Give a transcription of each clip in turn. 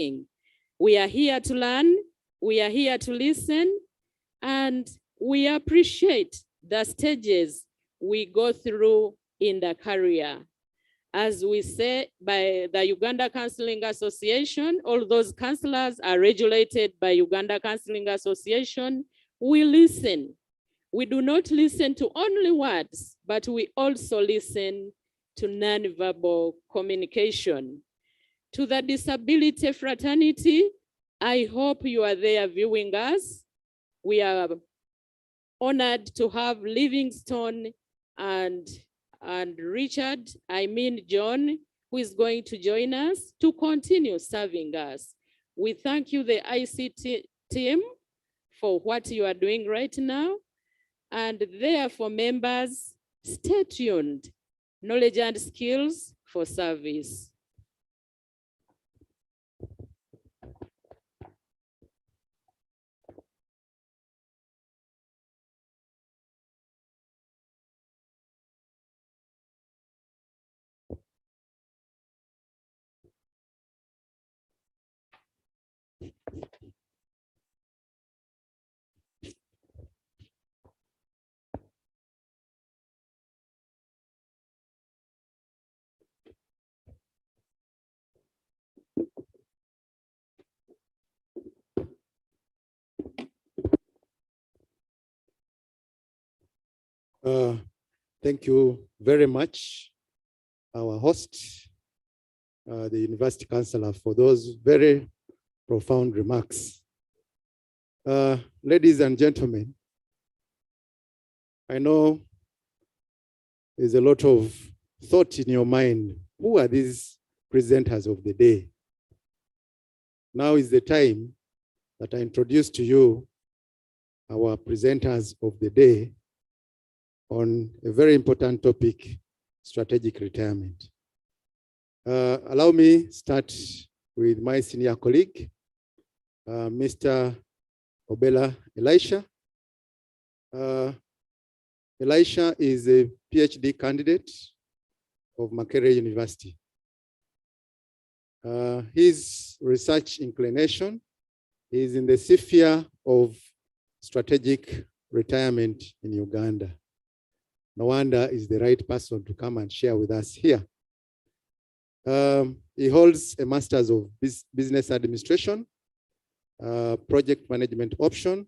We are here to learn, we are here to listen, and we appreciate the stages we go through in the career. As we say by the Uganda Counselling Association, all those counselors are regulated by Uganda Counselling Association. We listen. We do not listen to only words, but we also listen to non-verbal communication. To the disability fraternity, I hope you are there viewing us. We are honored to have Livingstone and Richard, John, who is going to join us to continue serving us. We thank you, the ICT team, for what you are doing right now. And therefore, members, stay tuned. Knowledge and skills for service. Thank you very much, our host, the University Counselor, for those very profound remarks. Ladies and gentlemen, I know there's a lot of thought in your mind. Who are these presenters of the day? Now is the time that I introduce to you our presenters of the day on a very important topic, strategic retirement. Allow me start with my senior colleague, Mr. Obela Elisha. Elisha is a PhD candidate of Makerere University. His research inclination is in the sphere of strategic retirement in Uganda. No wonder is the right person to come and share with us here. He holds a Master's of Business Administration, Project Management option,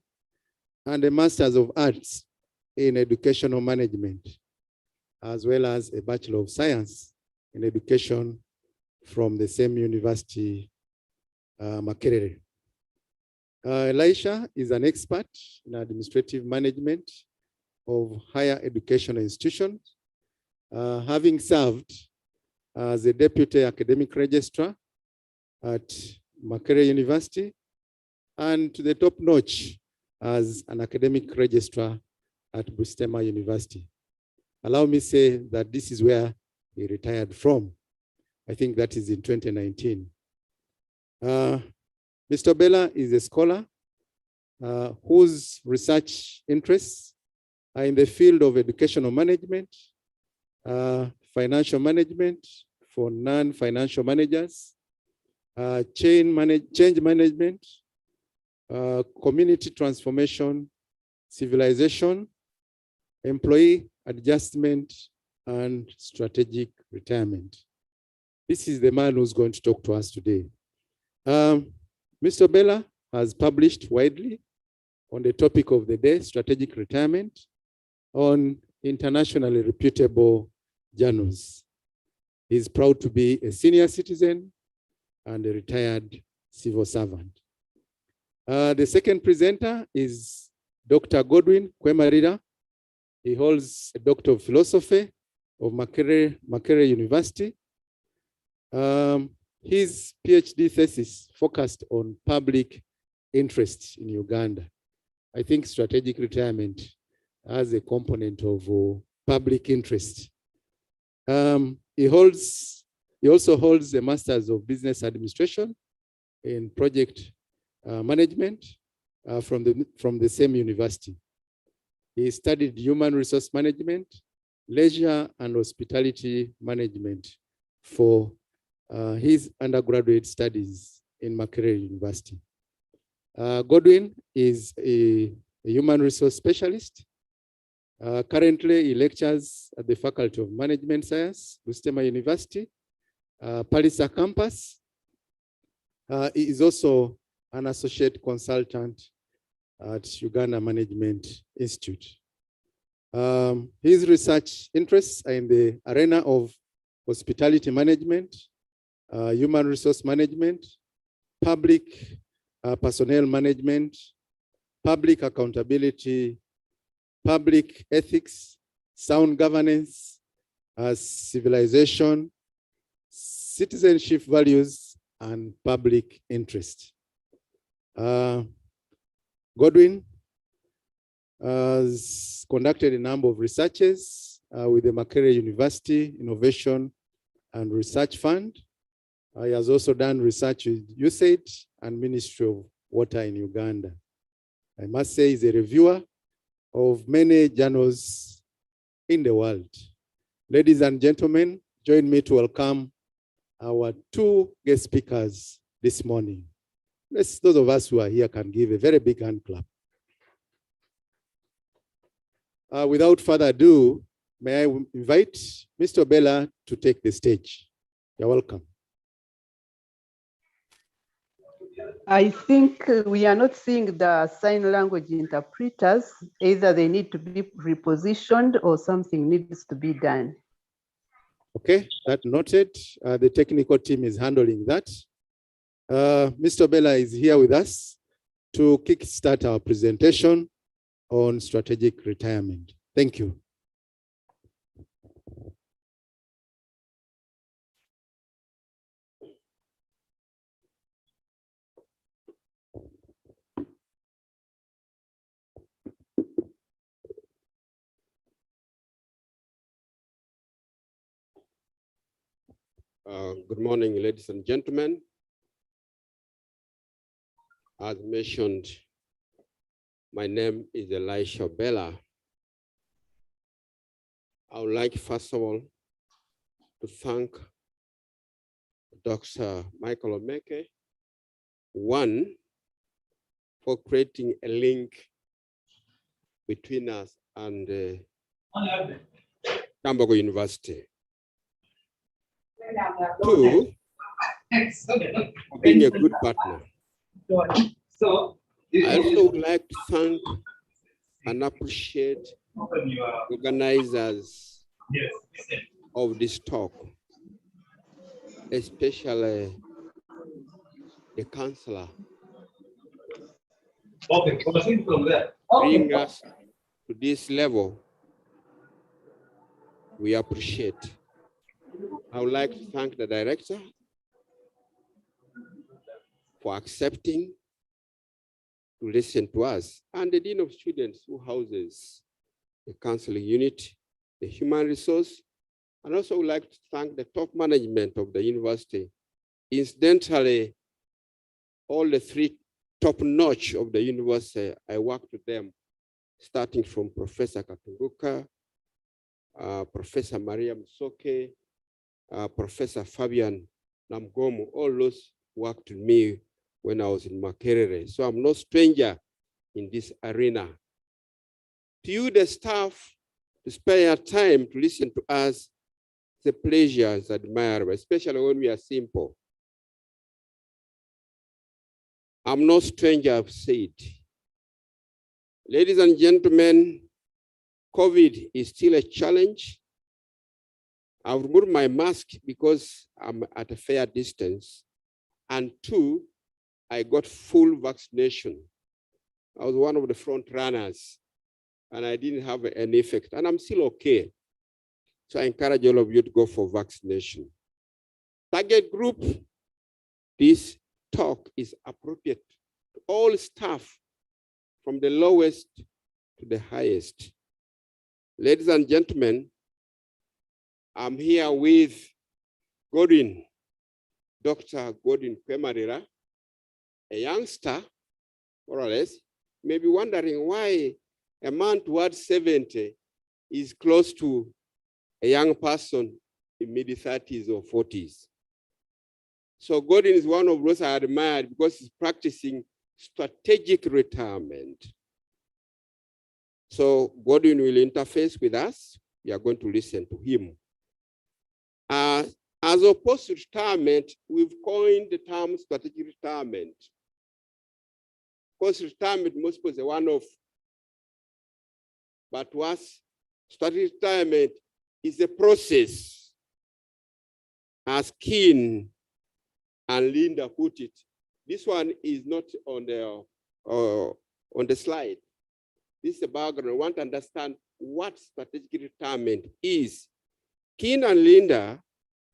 and a Master's of Arts in Educational Management, as well as a Bachelor of Science in Education from the same university, Makerere. Elisha is an expert in administrative management of higher educational institutions, having served as a deputy academic registrar at Makerere University and to the top notch as an academic registrar at Bustema University. Allow me to say that this is where he retired from. I think that is in 2019. Mr. Bella is a scholar whose research interests are in the field of educational management, financial management for non-financial managers, change management, community transformation, civilization, employee adjustment, and strategic retirement. This is the man who's going to talk to us today. Mr. Bella has published widely on the topic of the day, strategic retirement, on internationally reputable journals. He's proud to be a senior citizen and a retired civil servant. The second presenter is Dr. Godwin Kwemarira. He holds a Doctor of Philosophy of Makerere University. His PhD thesis focused on public interest in Uganda. I think strategic retirement has a component of public interest. He also holds a Master's of Business Administration in Project Management from the same university. He studied Human Resource Management, Leisure and Hospitality Management for his undergraduate studies in Makerere University. Godwin is a human resource specialist. Currently, he lectures at the Faculty of Management Science, Bustema University, Palisa campus. He is also an associate consultant at Uganda Management Institute. His research interests are in the arena of hospitality management, human resource management, public personnel management, public accountability, public ethics, sound governance, civilization, citizenship values, and public interest. Godwin has conducted a number of researches with the Makerere University Innovation and Research Fund. He has also done research with USAID and Ministry of Water in Uganda. I must say he's a reviewer of many journals in the world. Ladies and gentlemen, join me to welcome our two guest speakers this morning. Those of us who are here can give a very big hand clap. Without further ado, may I invite Mr. Bella to take the stage. You're welcome. I think we are not seeing the sign language interpreters. Either they need to be repositioned or something needs to be done. Okay, that noted. The technical team is handling that. Mr. Bella is here with us to kickstart our presentation on strategic retirement. Thank you. Good morning, ladies and gentlemen. As mentioned, my name is Elisha Bella. I would like, first of all, to thank Dr. Michael Omeke, one, for creating a link between us and Kyambogo University. Two, for being a good partner. I also would like to thank and appreciate organizers of this talk, especially the counselor, bring us to this level. We appreciate. I would like to thank the director for accepting to listen to us, and the Dean of Students who houses the counseling unit, the human resource, and also would like to thank the top management of the university. Incidentally, all the three top notch of the university, I worked with them, starting from Professor Katunguka, Professor Maria Musoke, Professor Fabian Namgomo, all those worked with me when I was in Makerere. So I'm no stranger in this arena. To you, the staff, to spare your time to listen to us, it's a pleasure, it's admirable, especially when we are simple. I'm no stranger, I've said. Ladies and gentlemen, COVID is still a challenge. I've removed my mask because I'm at a fair distance. And two, I got full vaccination. I was one of the front runners and I didn't have any effect, and I'm still okay. So I encourage all of you to go for vaccination. Target group, this talk is appropriate to all staff from the lowest to the highest. Ladies and gentlemen, I'm here with Godwin, Dr. Godwin Kwemarira, a youngster, more or less, may be wondering why a man towards 70 is close to a young person in mid-30s or 40s. So Gordon is one of those I admire because he's practicing strategic retirement. So Gordon will interface with us. We are going to listen to him. As opposed to retirement, we've coined the term strategic retirement. Of course, retirement most people say one-off. But what's strategic retirement is a process, as Keen and Linda put it. This one is not on the slide. This is a background. I want to understand what strategic retirement is. Keen and Linda,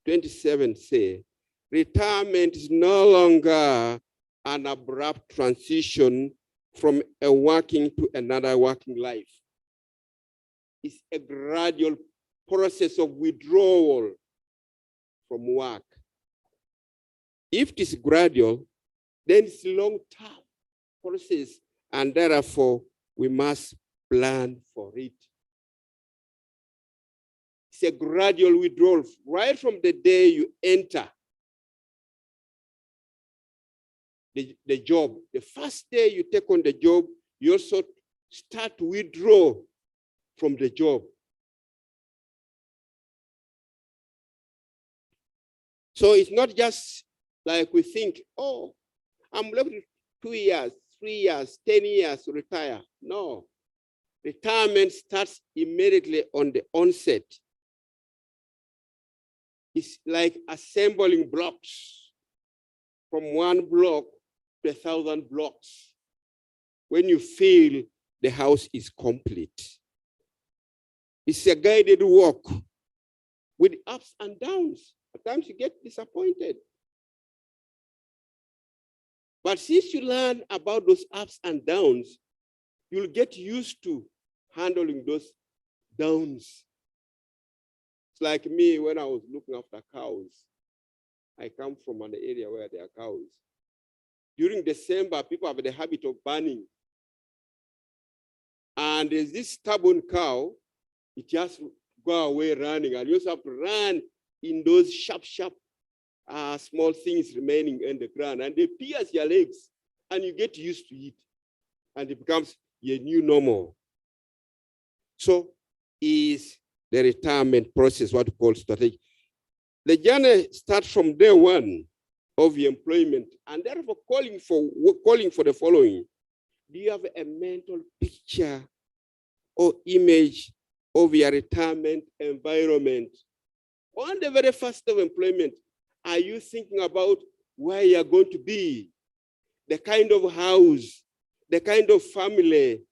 27, say, retirement is no longer an abrupt transition from a working to another working life. It's a gradual process of withdrawal from work. If it is gradual, then it's a long-term process, and therefore we must plan for it. It's a gradual withdrawal right from the day you enter the job. The first day you take on the job, you also start to withdraw from the job. So it's not just like we think, oh, I'm left with 2 years, 3 years, 10 years to retire. No, retirement starts immediately on the onset. It's like assembling blocks from one block to 1,000 blocks. When you feel the house is complete. It's a guided walk with ups and downs. At times you get disappointed. But since you learn about those ups and downs, you'll get used to handling those downs. It's like me when I was looking after cows. I come from an area where there are cows. During December, people have the habit of burning. And there's this stubborn cow, it just go away running. And you also have to run in those sharp, small things remaining in the ground. And they pierce your legs, and you get used to it. And it becomes your new normal. So is the retirement process what we call strategic. The journey starts from day one of your employment, and therefore calling for the following. Do you have a mental picture or image of your retirement environment? On the very first day of employment, are you thinking about where you're going to be, the kind of house, the kind of family,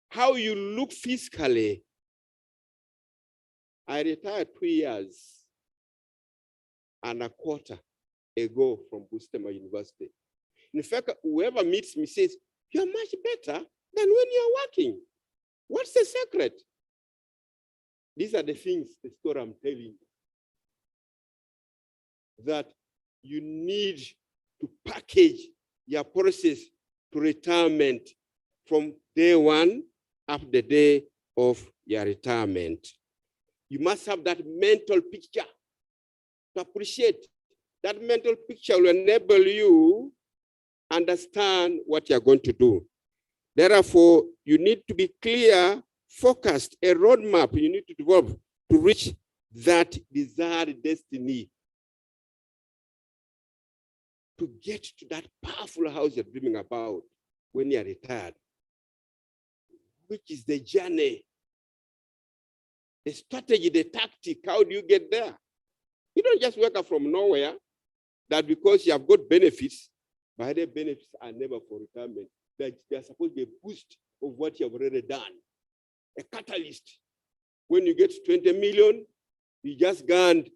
how you look physically? I retired 2 years and a quarter ago from Bustema University. In fact, whoever meets me says, you're much better than when you're working. What's the secret? These are the things, the story I'm telling you. That you need to package your process to retirement from day one up the day of your retirement. You must have that mental picture to appreciate. That mental picture will enable you understand what you're going to do. Therefore, you need to be clear, focused, a roadmap you need to develop to reach that desired destiny. To get to that powerful house you're dreaming about when you're retired, which is the journey, the strategy, the tactic. How do you get there? You don't just wake up from nowhere that because you have got benefits, but the benefits are never for retirement. They're supposed to be a boost of what you have already done, a catalyst. When you get 20 million, you just go and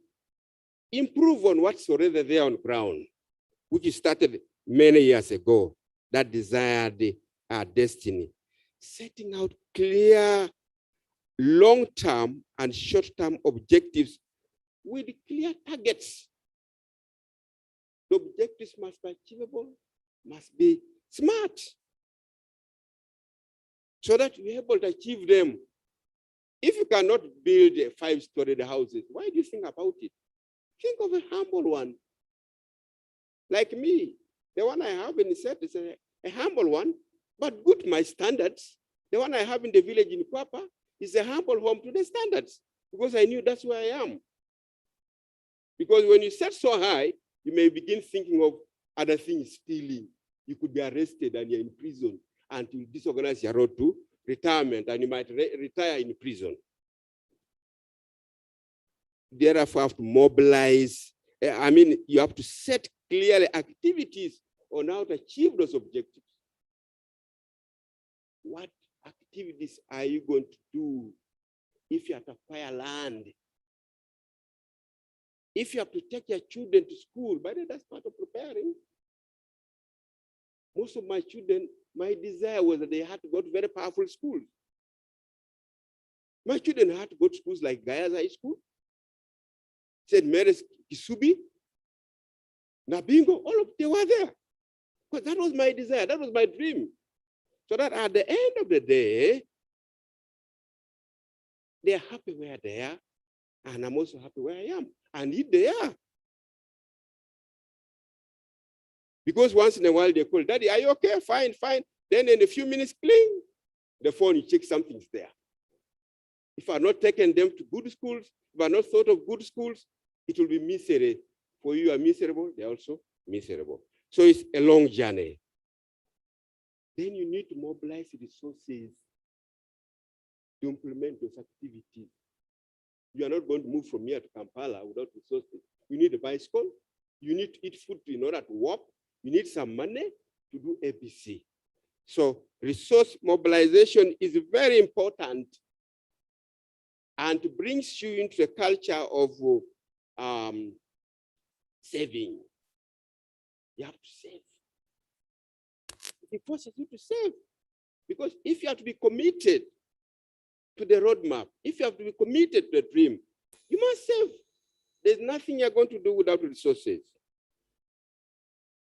improve on what's already there on ground, which started many years ago, that desired destiny. Setting out clear long-term and short-term objectives with clear targets. The objectives must be achievable, must be smart, so that you're able to achieve them. If you cannot build 5-story houses, why do you think about it? Think of a humble one. Like me, the one I have in the set is a humble one, but good to my standards. The one I have in the village in Papa is a humble home to the standards, because I knew that's where I am. Because when you set so high, you may begin thinking of other things, stealing. You could be arrested and you're in prison until you disorganize your road to retirement, and you might retire in prison. Therefore, you have to mobilize. You have to set clearly activities on how to achieve those objectives. What activities are you going to do if you have to acquire land? If you have to take your children to school, by the way, that's part of preparing. Most of my children, my desire was that they had to go to very powerful schools. My children had to go to schools like Gaya's High School, St. Mary's Kisubi, Nabingo, all of them were there. Because that was my desire, that was my dream. So that at the end of the day, they're happy where they are, and I'm also happy where I am. And if they are, because once in a while they call, Daddy, are you okay? Fine, fine. Then in a few minutes, cling, the phone, you check something's there. If I've not taken them to good schools, if I've not thought of good schools, it will be misery. For you are miserable, they're also miserable. So it's a long journey. Then you need to mobilize resources to implement those activities. You are not going to move from here to Kampala without resources. You need a bicycle. You need to eat food in order to walk. You need some money to do ABC. So resource mobilization is very important, and brings you into a culture of saving. You have to save. It forces you to save. Because if you have to be committed to the roadmap, if you have to be committed to the dream, you must save. There's nothing you're going to do without resources.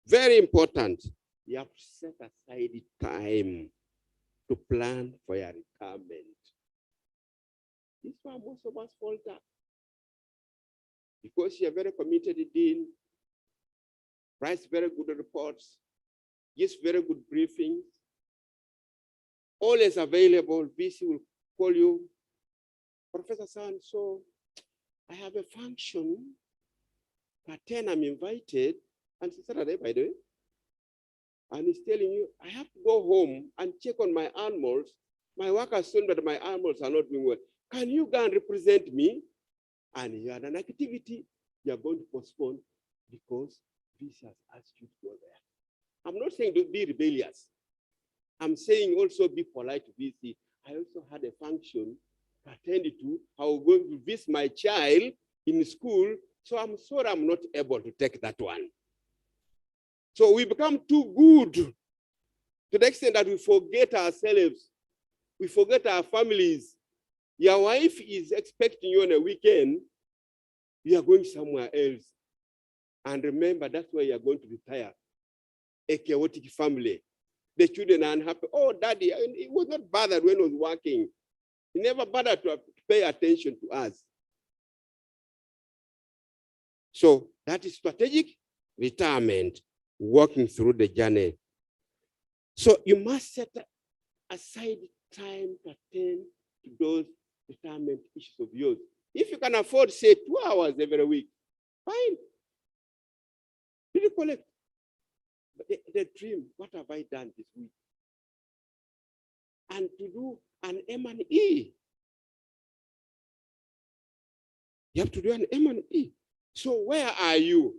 Very important. You have to set aside time to plan for your retirement. This is why most of us falter. Because you're very committed dean, writes very good reports, gives very good briefings, always available. VC will call you, Professor San, so I have a function, at 10 I'm invited, and it's Saturday, by the way, and he's telling you, I have to go home and check on my animals. My work has shown that my animals are not doing well. Can you go and represent me? And you had an activity you are going to postpone because VC has asked you to go there. I'm not saying don't be rebellious. I'm saying also be polite to VC. I also had a function to attend to. I was going to visit my child in school, so I'm sorry I'm not able to take that one. So we become too good to the extent that we forget ourselves. We forget our families. Your wife is expecting you on a weekend. You are going somewhere else. And remember, that's where you are going to retire. A chaotic family. The children are unhappy. Oh, Daddy, he was not bothered when he was working. He never bothered to pay attention to us. So that is strategic retirement, walking through the journey. So you must set aside time to attend to those retirement issues of yours. If you can afford, say, 2 hours every week, fine. Did you collect? But the dream, what have I done this week? And to do an M&E. You have to do an M&E. So where are you?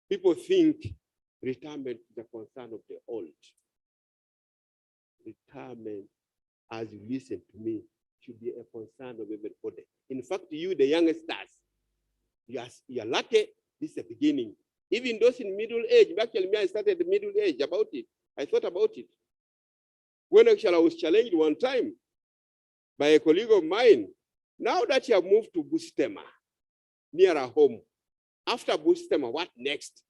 People think retirement is a concern of the old. Retirement, as you listen to me, should be a concern of everybody. In fact, you, the youngsters, you are lucky. This is the beginning. Even those in middle age, actually, I started the middle age about it. I thought about it. When actually I was challenged one time by a colleague of mine, now that you have moved to Bustema, nearer home, after Bustema, what next?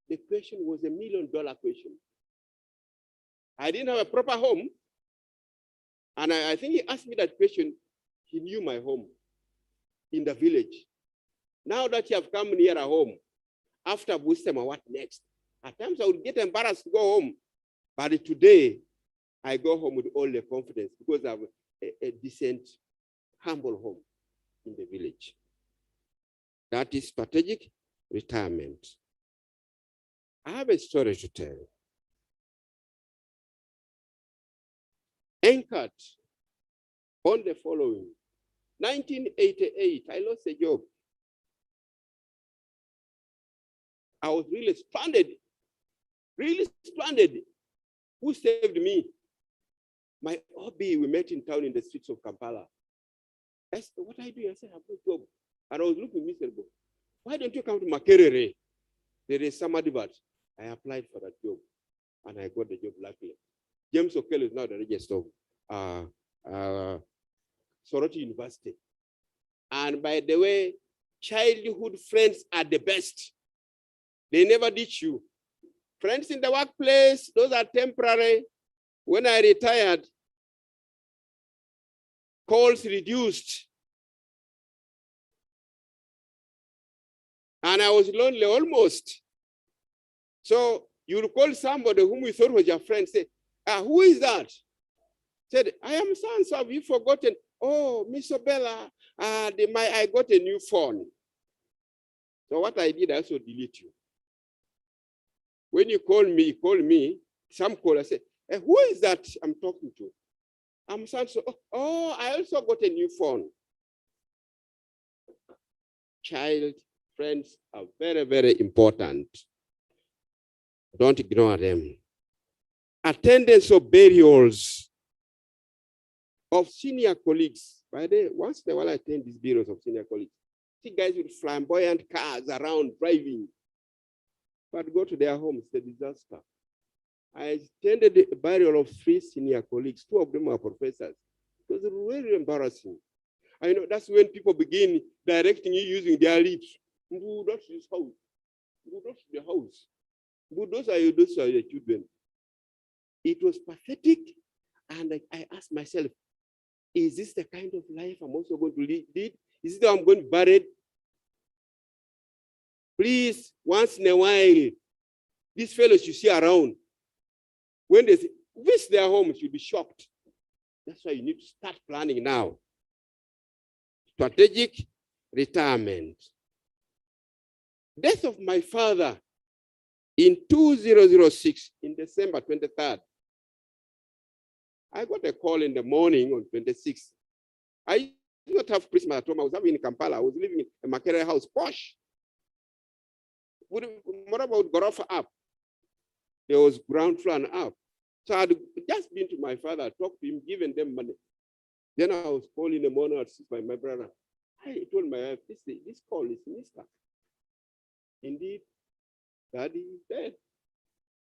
The question was $1 million question. I didn't have a proper home. And I think he asked me that question. He knew my home. in the village. Now that you have come near home, after Bustema, what next? At times I would get embarrassed to go home. But today, I go home with all the confidence because I have a decent, humble home in the village. That is strategic retirement. I have a story to tell. Anchored on the following. 1988, I lost a job. I was really stranded. Really stranded. Who saved me? My hobby, we met in town in the streets of Kampala. I said, what I do? I said, I have no job. And I was looking miserable. Why don't you come to Makerere? There is some advert. I applied for that job and I got the job luckily. James O'Kelly is now the registrar of Soroti University. And by the way, childhood friends are the best. They never ditch you. Friends in the workplace, those are temporary. When I retired, calls reduced. And I was lonely almost. So you will call somebody whom you thought was your friend, say, who is that? Said, I am son, so have you forgotten? Oh, Miss Obella, I got a new phone. So what I did, I also delete you. When you call me, some call, I say, who is that I'm talking to? I'm son, so, oh, I also got a new phone. Child friends are very, very important. Don't ignore them. Attendance of burials of senior colleagues. By the way, once in a while I attend these burials of senior colleagues. See guys with flamboyant cars around driving. But go to their homes, it's a disaster. I attended the burial of 3 senior colleagues. 2 of them are professors. It was really embarrassing. I know that's when people begin directing you using their lips. Who does this house? Who does the house? Who those are your children? It was pathetic. And I asked myself, is this the kind of life I'm also going to lead? Is it how I'm going to be buried? Please, once in a while, these fellows you see around, when they visit their homes, you'll be shocked. That's why you need to start planning now. Strategic retirement. Death of my father in 2006, in December 23rd. I got a call in the morning on 26th. I did not have Christmas at home. I was having in Kampala. I was living in a Makerere house, posh. What about Gorofa up? There was ground floor and up. So I had just been to my father, talked to him, given them money. Then I was calling in the morning by my brother. I told my wife, this call is Mr. Indeed, Daddy is dead.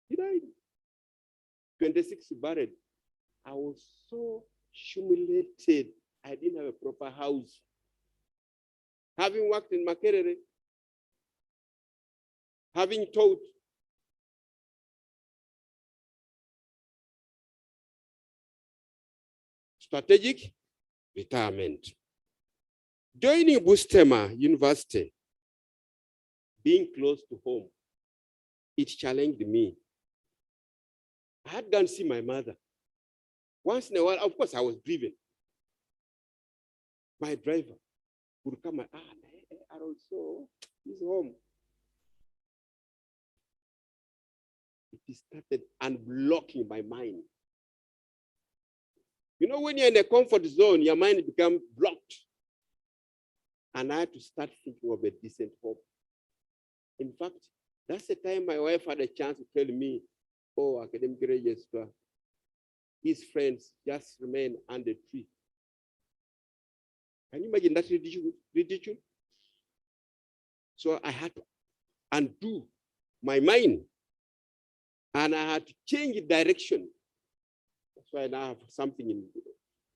He died. 26 buried. I was so humiliated. I didn't have a proper house. Having worked in Makerere, having taught, strategic retirement. Joining Bustema University, being close to home, it challenged me. I had gone to see my mother. Once in a while, of course, I was driven. My driver would come and, also, he's home. It started unblocking my mind. You know, when you're in a comfort zone, your mind becomes blocked. And I had to start thinking of a decent home. In fact, that's the time my wife had a chance to tell me, oh, academic register, his friends just remain under the tree. Can you imagine that ridicule? So I had to undo my mind. And I had to change direction. That's why I now have something in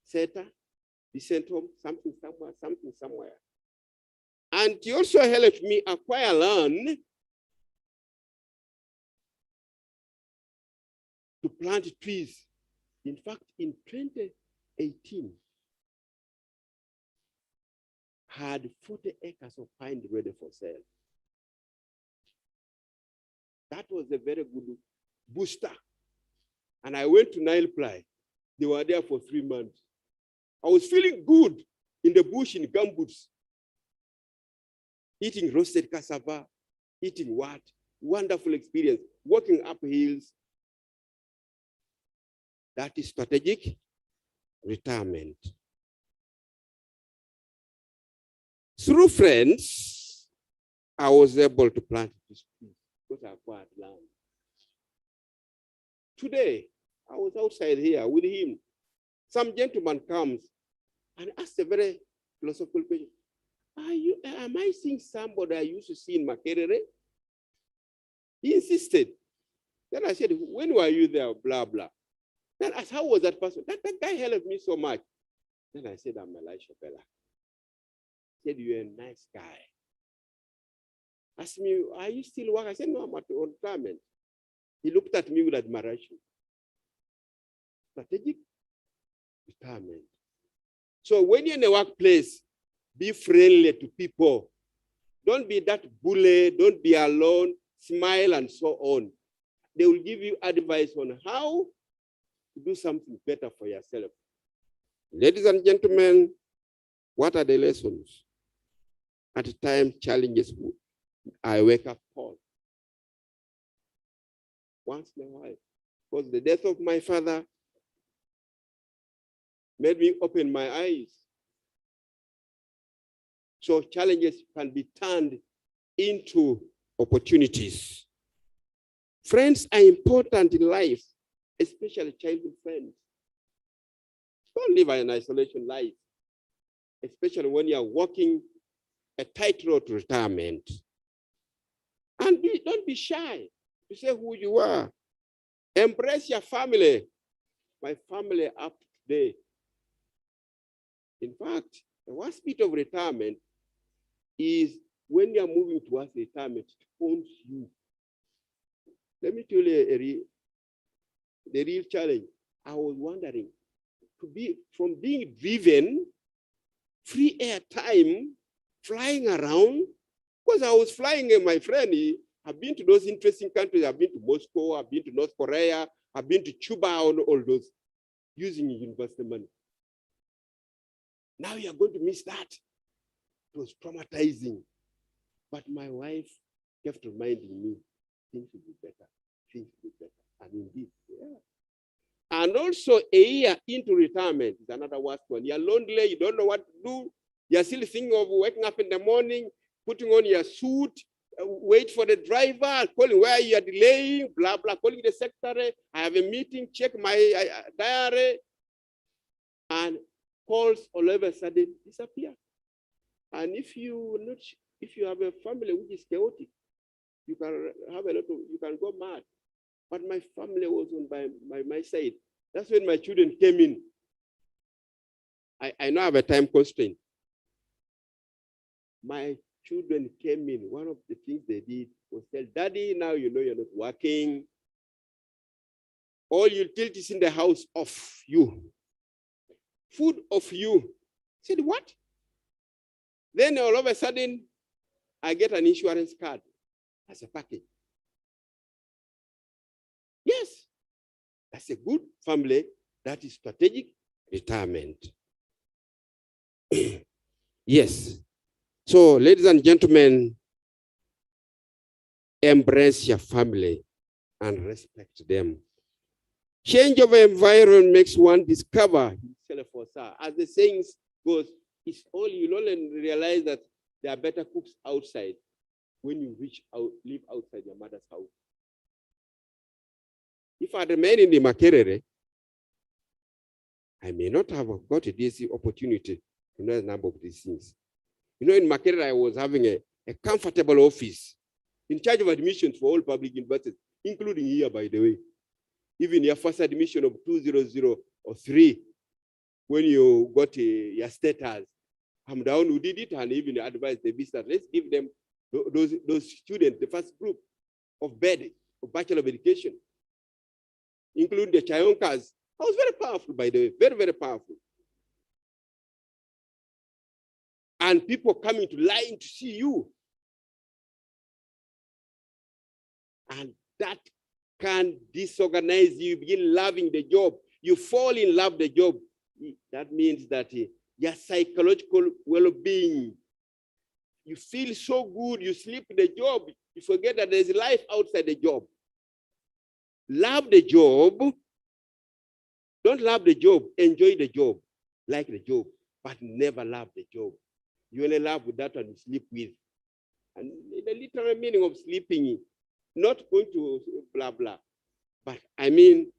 center, decent home, something somewhere. And he also helped me acquire land to plant trees. In fact, in 2018, had 40 acres of pine ready for sale. That was a very good booster. And I went to Nile Ply. They were there for 3 months. I was feeling good in the bush in gumboots, eating roasted cassava, eating what? Wonderful experience, walking up hills. That is strategic retirement. Through friends, I was able to plant this tree because I acquired land. Today, I was outside here with him. Some gentleman comes and asks a very philosophical question. Am I seeing somebody I used to see in Makerere? He insisted. Then I said, when were you there? Blah, blah. Then I asked, how was that person? That guy helped me so much. Then I said, I'm Elisha Bella. He said, you're a nice guy. Asked me, are you still working? I said, no, I'm at retirement. He looked at me with admiration. Strategic retirement. So when you're in the workplace, be friendly to people. Don't be that bully, don't be alone, smile and so on. They will give you advice on how to do something better for yourself. Ladies and gentlemen, what are the lessons? At the time, challenges, I wake up Paul. Once in a while, because the death of my father made me open my eyes. So challenges can be turned into opportunities. Friends are important in life, especially childhood friends. Don't live an isolation life, especially when you are walking a tightrope to retirement. And don't be shy to say who you are. Embrace your family. My family up to today. In fact, the worst bit of retirement is when you are moving towards retirement, it owns you. Let me tell you the real challenge. I was wondering, from being driven, free air time, flying around, because I was flying, my friend, I've been to those interesting countries. I've been to Moscow, I've been to North Korea, I've been to Cuba, all those, using university money. Now you're going to miss that. It was traumatizing. But my wife kept reminding me, things will be better, things will be better. And indeed, yeah. And also a year into retirement is another worst one. You're lonely, you don't know what to do. You're still thinking of waking up in the morning, putting on your suit, wait for the driver, calling where you are delaying, blah, blah, calling the secretary. I have a meeting, check my diary. And calls all of a sudden disappear. And if you have a family which is chaotic, you can have you can go mad. But my family was on by my side. That's when my children came in. I now have a time constraint. My children came in. One of the things they did was tell, Daddy, now you know you're not working. All utilities in the house off you. Food of you. I said, what? Then all of a sudden, I get an insurance card as a package. Yes, that's a good family. That is strategic retirement. Yes. So, ladies and gentlemen, embrace your family and respect them. Change of environment makes one discover himself or her. As the saying goes, you'll only realize that there are better cooks outside when you live outside your mother's house. If I remain in the Makerere, I may not have got this opportunity to know a number of these things. You know, in Makerere, I was having a comfortable office in charge of admissions for all public universities, including here, by the way. Even your first admission of 200 or 3, when you got your status, I'm down who did it and even advised the visitors, let's give them those students, the first group of Bachelor of Education, including the Chayonkas. I was very powerful, by the way, very, very powerful. and people coming to line to see you. And that can disorganize you. You begin loving the job. You fall in love with the job. That means that your psychological well-being, you feel so good, you sleep in the job, you forget that there's life outside the job. Love the job. Don't love the job, enjoy the job, like the job, but never love the job. You only love with that one you sleep with. And the literal meaning of sleeping, not going to blah, blah. But I mean,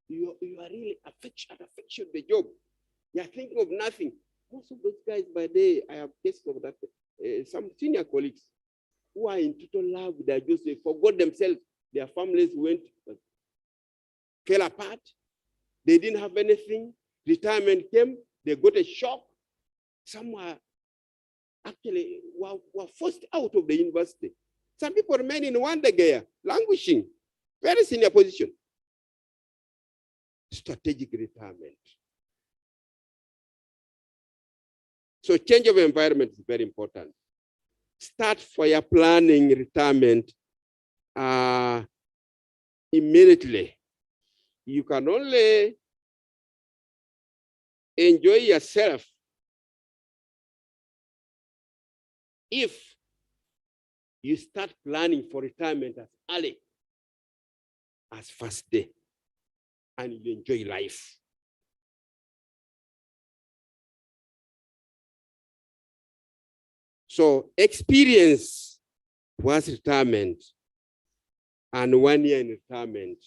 you are really affectionate with the job. You're thinking of nothing. Most of those guys, by day, I have cases of that. Some senior colleagues who are in total love with their jobs, they forgot themselves. Their families fell apart. They didn't have anything. Retirement came. They got a shock. Some were actually were forced out of the university. Some people remain in Wandagaya, languishing, very senior position. Strategic retirement. So change of environment is very important. Start for your planning retirement immediately. You can only enjoy yourself if you start planning for retirement as early as first day, and you enjoy life. So experience was retirement, and 1 year in retirement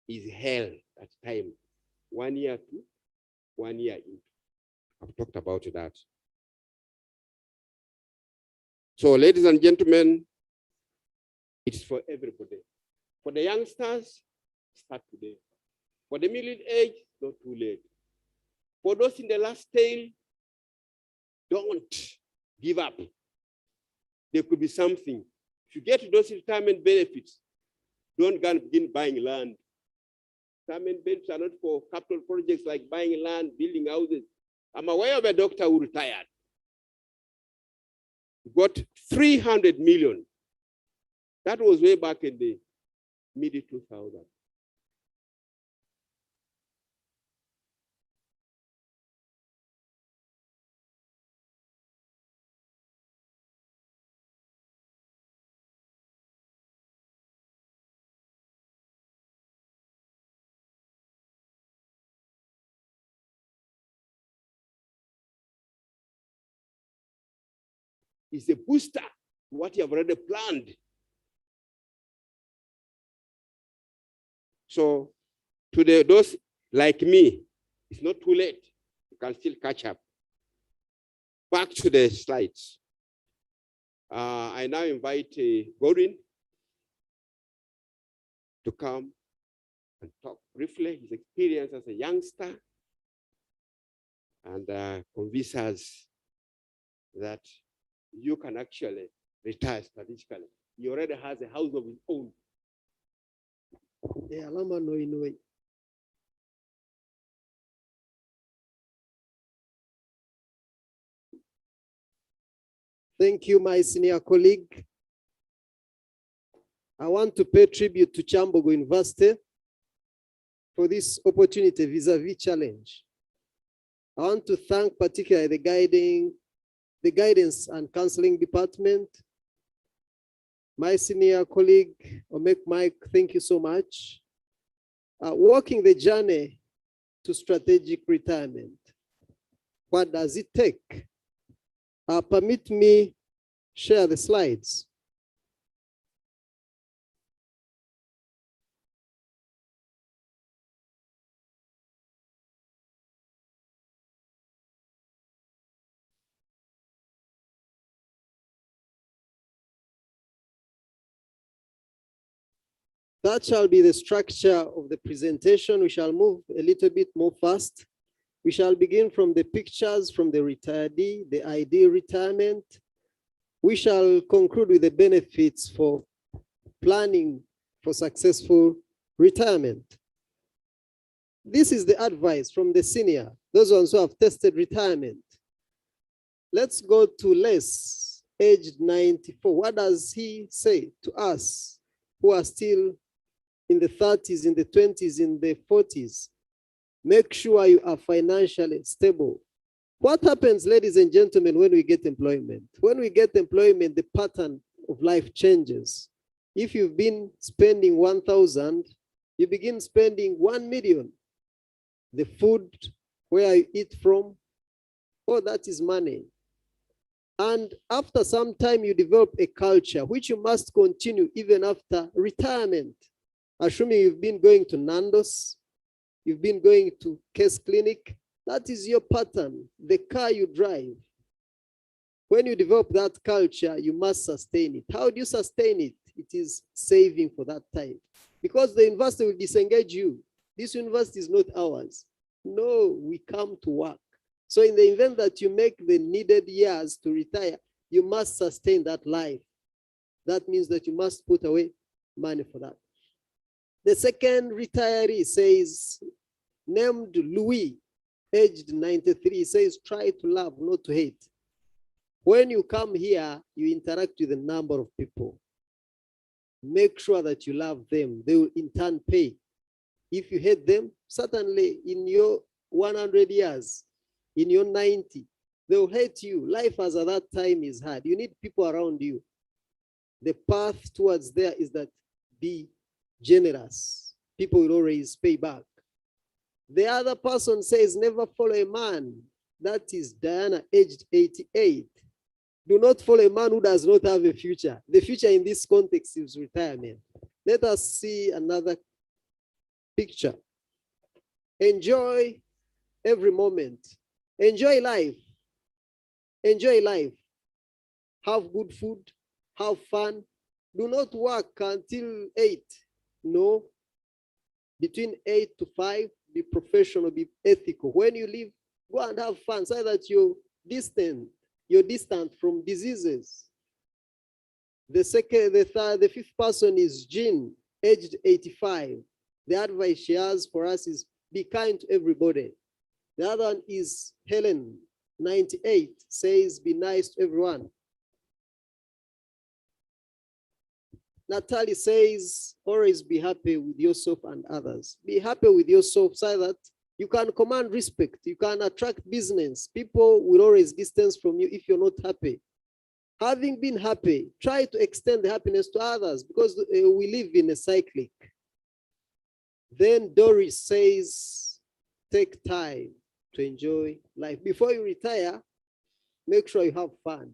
is hell at time. 1 year to 1 year in. I've talked about that. So ladies and gentlemen, it's for everybody. For the youngsters, start today. For the middle age, not too late. For those in the last tail, don't give up. There could be something. If you get those retirement benefits, don't go and begin buying land. Retirement benefits are not for capital projects like buying land, building houses. I'm aware of a doctor who retired. He got 300 million. That was way back in the mid-2000s. It's a booster to what you have already planned. So to those like me, it's not too late. You can still catch up. Back to the slides. I now invite Godwin to come and talk briefly his experience as a youngster and convince us that you can actually retire strategically. He already has a house of his own. Thank you, my senior colleague. I want to pay tribute to Kyambogo University for this opportunity vis-a-vis challenge. I want to thank particularly the guidance and counseling department. My senior colleague, Omek Mike, thank you so much. Walking the journey to strategic retirement. What does it take? Permit me share the slides. That shall be the structure of the presentation. We shall move a little bit more fast. We shall begin from the pictures from the retiree, the ideal retirement. We shall conclude with the benefits for planning for successful retirement. This is the advice from the senior, those ones who have tested retirement. Let's go to Les, aged 94. What does he say to us who are still in the 30s, in the 20s, in the 40s? Make sure you are financially stable. What happens, ladies and gentlemen, when we get employment? When we get employment, the pattern of life changes. If you've been spending 1,000, you begin spending 1 million. The food, where you eat from, oh, that is money. And after some time, you develop a culture which you must continue even after retirement. Assuming you've been going to Nando's, you've been going to Case Clinic, that is your pattern, the car you drive. When you develop that culture, you must sustain it. How do you sustain it? It is saving for that time. Because the university will disengage you. This university is not ours. No, we come to work. So in the event that you make the needed years to retire, you must sustain that life. That means that you must put away money for that. The second retiree says, named Louis, aged 93, says, try to love, not to hate. When you come here, you interact with a number of people. Make sure that you love them. They will in turn pay. If you hate them, certainly in your 100 years, in your 90, they will hate you. Life as at that time is hard. You need people around you. The path towards there is that be generous. People will always pay back. The other person says, never follow a man. That is Diana, aged 88. Do not follow a man who does not have a future. The future in this context is retirement. Let us see another picture. Enjoy every moment. Enjoy life. Enjoy life. Have good food. Have fun. Do not work until 8. No. Between 8 to 5, be professional, be ethical. When you leave, go and have fun so that you're distant from diseases. The fifth person is Jean, aged 85. The advice she has for us is be kind to everybody. The other one is Helen, 98, says be nice to everyone. Natalie says, always be happy with yourself and others. Be happy with yourself so that you can command respect. You can attract business. People will always distance from you if you're not happy. Having been happy, try to extend the happiness to others because we live in a cyclic. Then Doris says, take time to enjoy life. Before you retire, make sure you have fun.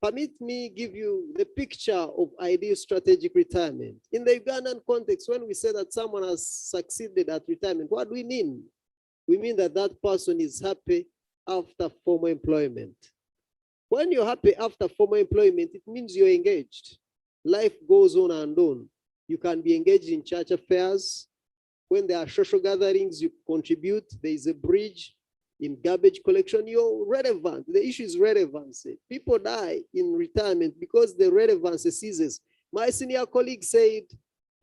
Permit me give you the picture of ideal strategic retirement. In the Ugandan context, when we say that someone has succeeded at retirement, what do we mean? We mean that that person is happy after formal employment. When you're happy after formal employment, it means you're engaged. Life goes on and on. You can be engaged in church affairs. When there are social gatherings, you contribute. There is a bridge. In garbage collection, you're relevant. The issue is relevancy. People die in retirement because the relevance ceases. My senior colleague said,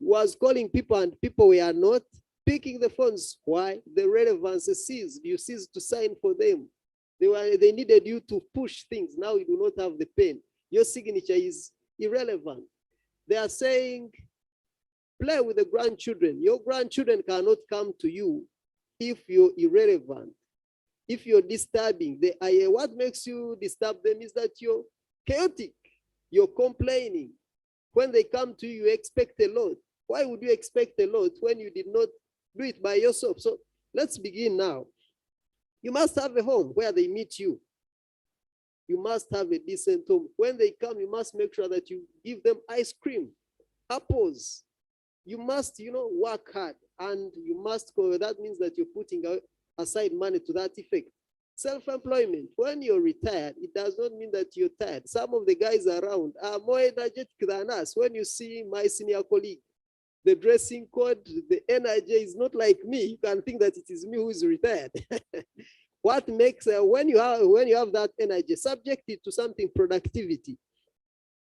was calling people and people were not picking the phones. Why? The relevance ceased. You ceased to sign for them. They needed you to push things. Now you do not have the pen. Your signature is irrelevant. They are saying, play with the grandchildren. Your grandchildren cannot come to you if you're irrelevant. If you're disturbing, what makes you disturb them is that you're chaotic, you're complaining. When they come to you, you expect a lot. Why would you expect a lot when you did not do it by yourself? So let's begin now. You must have a home where they meet you. You must have a decent home. When they come, you must make sure that you give them ice cream, apples. You must, work hard and you must go. That means that you're putting aside money to that effect. Self-employment, when you're retired, it does not mean that you're tired. Some of the guys around are more energetic than us. When you see my senior colleague, the dressing code, the energy is not like me. You can think that it is me who is retired. What makes, when you have that energy, subject it to something productivity.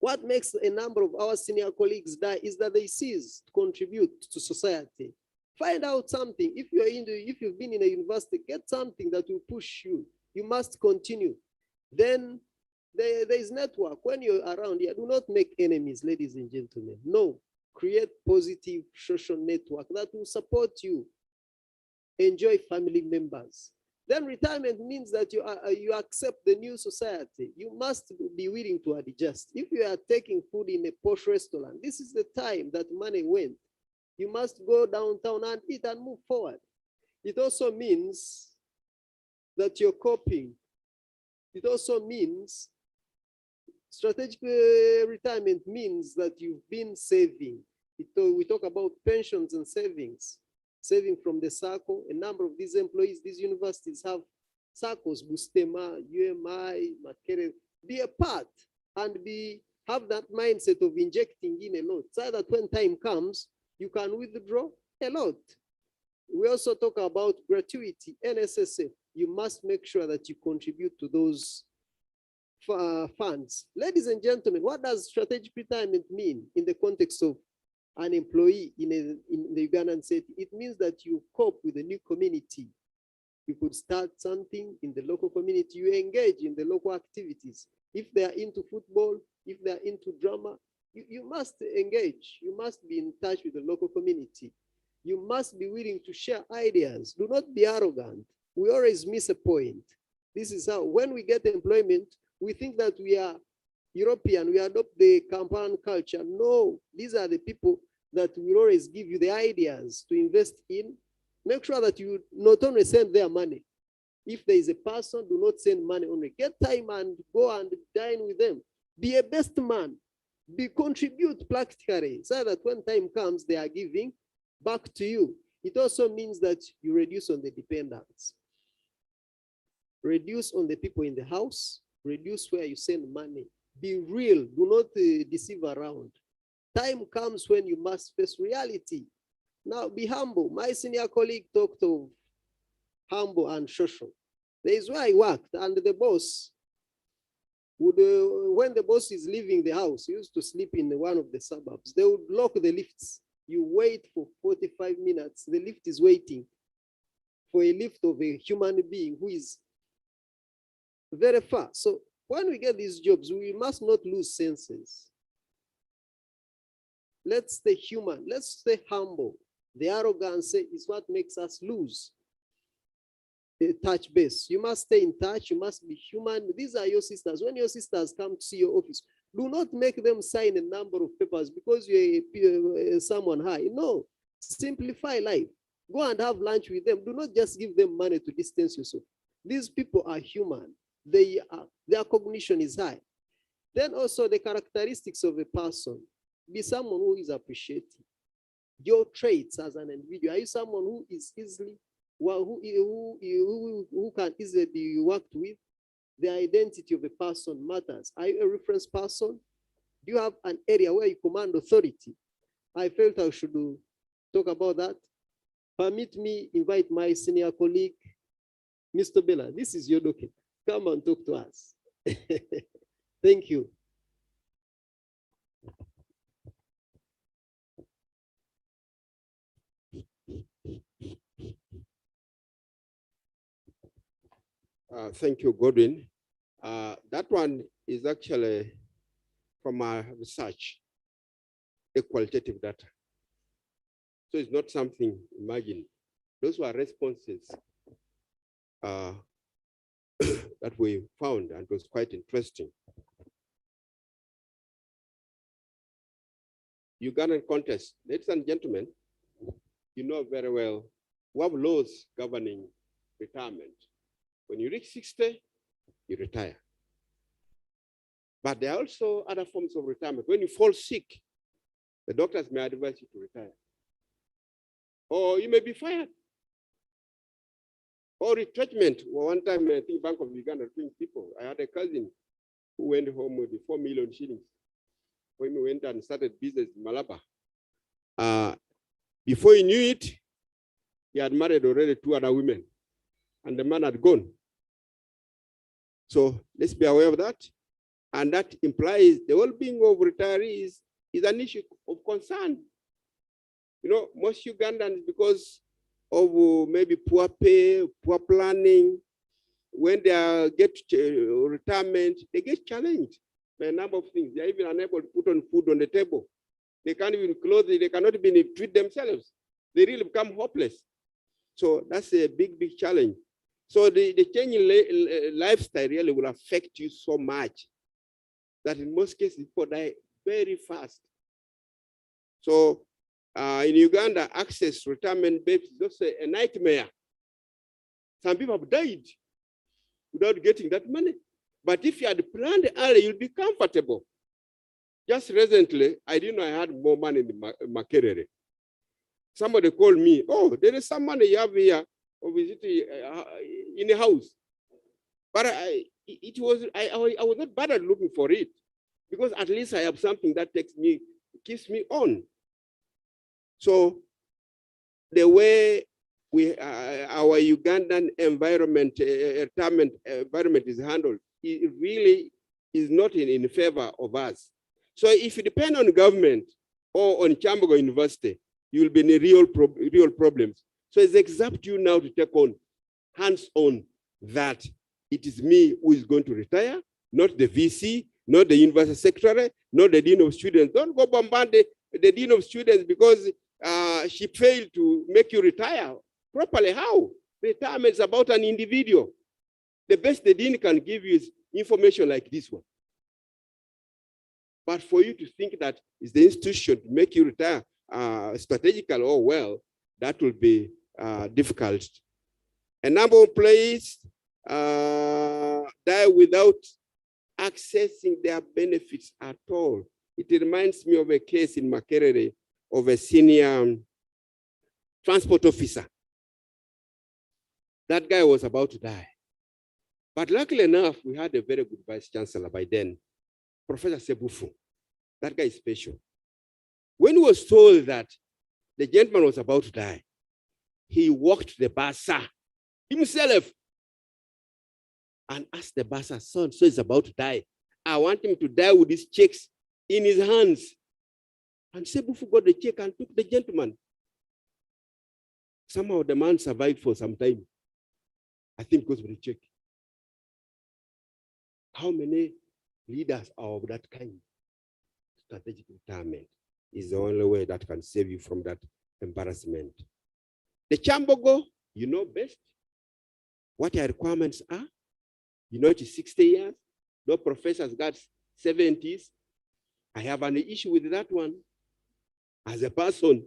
What makes a number of our senior colleagues die is that they cease to contribute to society. Find out something. If you've been in a university, get something that will push you. You must continue. Then there is network. When you're around here, do not make enemies, ladies and gentlemen. No, create positive social network that will support you. Enjoy family members. Then retirement means that you accept the new society. You must be willing to adjust. If you are taking food in a posh restaurant, this is the time that money went. You must go downtown and eat and move forward. It also means that you're coping. It also means strategic retirement means that you've been saving. We talk about pensions and savings. Saving from the SACCO. A number of these employees, these universities have SACCOs, Bustema, UMI, Makere. Be a part and have that mindset of injecting in a lot, so that when time comes, you can withdraw a lot. We also talk about gratuity, NSSF. You must make sure that you contribute to those funds. Ladies and gentlemen, what does strategic retirement mean in the context of an employee in the Ugandan state? It means that you cope with the new community. You could start something in the local community. You engage in the local activities. If they are into football, if they are into drama, you must engage. You must be in touch with the local community. You must be willing to share ideas. Do not be arrogant. We always miss a point. This is how, when we get employment, we think that we are European, we adopt the compound culture. No, these are the people that will always give you the ideas to invest in. Make sure that you not only send their money. If there is a person, do not send money only. Get time and go and dine with them. Be a best man. Contribute practically, so that when time comes, they are giving back to you. It also means that you reduce on the dependents. Reduce on the people in the house. Reduce where you send money. Be real. Do not deceive around. Time comes when you must face reality. Now be humble. My senior colleague talked of humble and social. There is where I worked, and the boss would, when the boss is leaving the house, he used to sleep in one of the suburbs. They would lock the lifts. You wait for 45 minutes. The lift is waiting for a lift of a human being who is very far. So when we get these jobs, we must not lose senses. Let's stay human. Let's stay humble. The arrogance is what makes us lose the touch base. You must stay in touch. You must be human. These are your sisters. When your sisters come to see your office, do not make them sign a number of papers because you're someone high. No, simplify life. Go and have lunch with them. Do not just give them money to distance yourself. These people are human. Their cognition is high. Then also the characteristics of a person. Be someone who is appreciative. Your traits as an individual. Are you someone who is easily, who can easily be worked with? The identity of a person matters. Are you a reference person? Do you have an area where you command authority? I felt I should talk about that. Permit me invite my senior colleague, Mr. Bella. This is your docket. Come and talk to us. Thank you. Thank you, Godwin. That one is actually from our research, the qualitative data. So it's not something imagined. Those were responses that we found, and it was quite interesting. Ugandan context, ladies and gentlemen, you know very well, we have laws governing retirement. When you reach 60, you retire. But there are also other forms of retirement. When you fall sick, the doctors may advise you to retire. Or you may be fired. Or retrenchment. Well, one time, I think Bank of Uganda trained people. I had a cousin who went home with 4 million shillings. When we went and started business in Malaba. Before he knew it, he had married already 2 other women. And the man had gone. So let's be aware of that. And that implies the well-being of retirees is an issue of concern. You know, most Ugandans, because of maybe poor pay, poor planning, when they get retirement, they get challenged by a number of things. They're even unable to put on food on the table. They can't even clothe, they cannot even treat themselves. They really become hopeless. So that's a big, big challenge. So the change in lifestyle really will affect you so much that in most cases, people die very fast. So in Uganda, access to retirement benefits is also a nightmare. Some people have died without getting that money. But if you had planned early, you'll be comfortable. Just recently, I didn't know I had more money in Makerere. Somebody called me, oh, there is some money you have here, or visit in a house. But I was not bothered looking for it, because at least I have something that keeps me on. So the way our Ugandan retirement environment is handled, it really is not in favor of us. So if you depend on government or on Kyambogo University, you will be in real problems. So it's up to you now to take on hands-on that it is me who is going to retire, not the VC, not the university secretary, not the dean of students. Don't go bombard the dean of students because she failed to make you retire properly. How? Retirement is about an individual. The best the dean can give you is information like this one. But for you to think that it's the institution to make you retire strategically or well, that will be difficult. A number of players die without accessing their benefits at all. It reminds me of a case in Makerere of a senior transport officer. That guy was about to die. But luckily enough, we had a very good vice chancellor by then, Professor Sebufu. That guy is special. When he was told that the gentleman was about to die, he walked to the bursar himself and asked the bursar, son, so he's about to die. I want him to die with his checks in his hands. And Sebufu got the check and took the gentleman. Somehow the man survived for some time. I think because of the check. How many leaders are of that kind? Strategic retirement is the only way that can save you from that embarrassment. The Kyambogo, you know best what your requirements are. You know it is 60 years. No professors got 70s. I have an issue with that one as a person.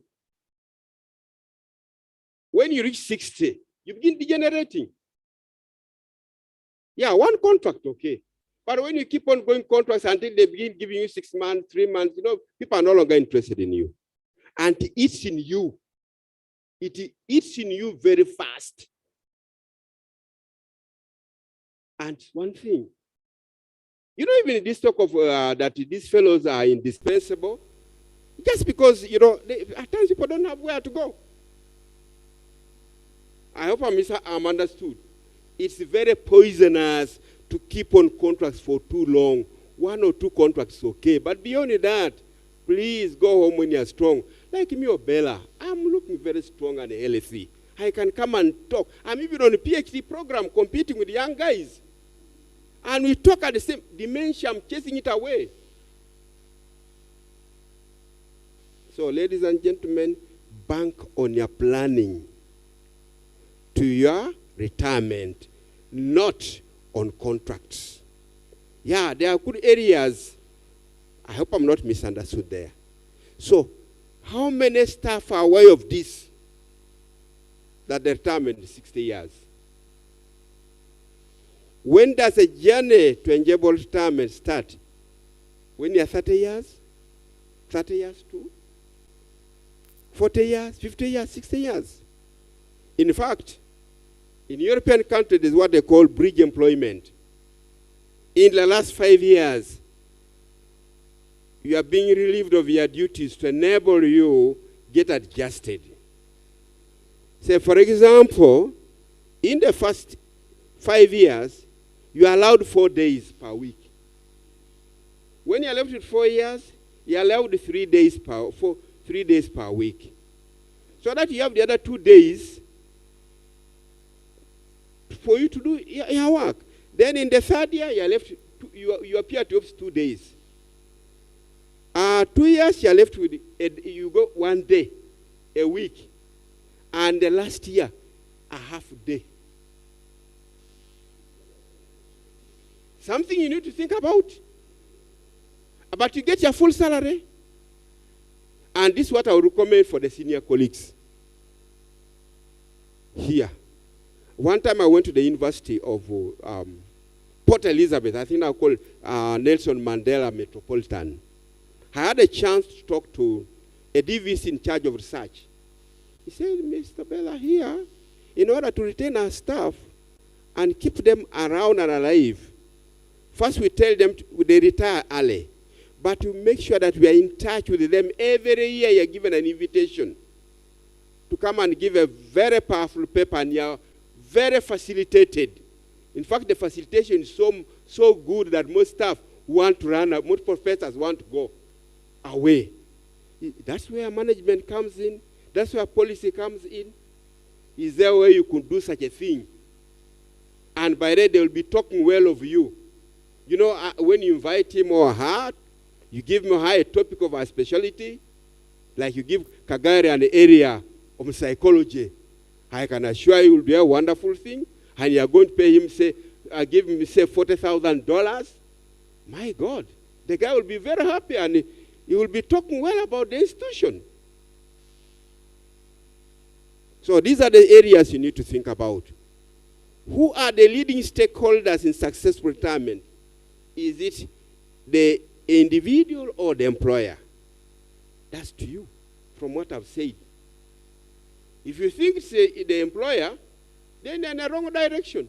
When you reach 60, you begin degenerating. Yeah, one contract, okay. But when you keep on going contracts until they begin giving you 6 months, 3 months, you know, people are no longer interested in you. And it's in you. It eats in you very fast. And one thing, you know, even in this talk of that these fellows are indispensable, just because, you know, at times people don't have where to go. I hope I'm understood. It's very poisonous to keep on contracts for too long. 1 or 2 contracts is okay. But beyond that, please go home when you're strong. Like me or Bella, I'm looking very strong and healthy. I can come and talk. I'm even on a PhD program competing with young guys. And we talk at the same dementia, I'm chasing it away. So ladies and gentlemen, bank on your planning to your retirement, not on contracts. Yeah, there are good areas. I hope I'm not misunderstood there. So, how many staff are aware of this? That the retirement is 60 years. When does a journey to enjoyable retirement start? When you're 30 years? 30 years too? 40 years, 50 years, 60 years. In fact, in European countries, there's what they call bridge employment. In the last 5 years, you are being relieved of your duties to enable you get adjusted. Say, for example, in the first 5 years, you are allowed 4 days per week. When you're left with 4 years, you're allowed 3 days per week. So that you have the other 2 days for you to do your work. Then in the third year, you're left, you appear to have 2 days. 2 years, you're left with, you go 1 day, a week. And the last year, a half day. Something you need to think about. But you get your full salary. And this is what I would recommend for the senior colleagues here. One time I went to the University of Port Elizabeth. I think I call Nelson Mandela Metropolitan. I had a chance to talk to a DVC in charge of research. He said, Mr. Bella, here, in order to retain our staff and keep them around and alive, first we tell them they retire early. But to make sure that we are in touch with them every year, you're given an invitation to come and give a very powerful paper, and you're very facilitated. In fact, the facilitation is so good that most staff want to run, most professors want to go away. That's where management comes in. That's where policy comes in. Is there a way you could do such a thing? And by then, they will be talking well of you. You know, when you invite him or her, you give him a topic of our specialty, like you give Kagari an area of psychology. I can assure you it will be a wonderful thing, and you are going to pay him, give him, say, $40,000. My God, the guy will be very happy, and he will be talking well about the institution. So these are the areas you need to think about. Who are the leading stakeholders in successful retirement? Is it the individual or the employer? That's to you, from what I've said. If you think it's the employer, then they're in the wrong direction.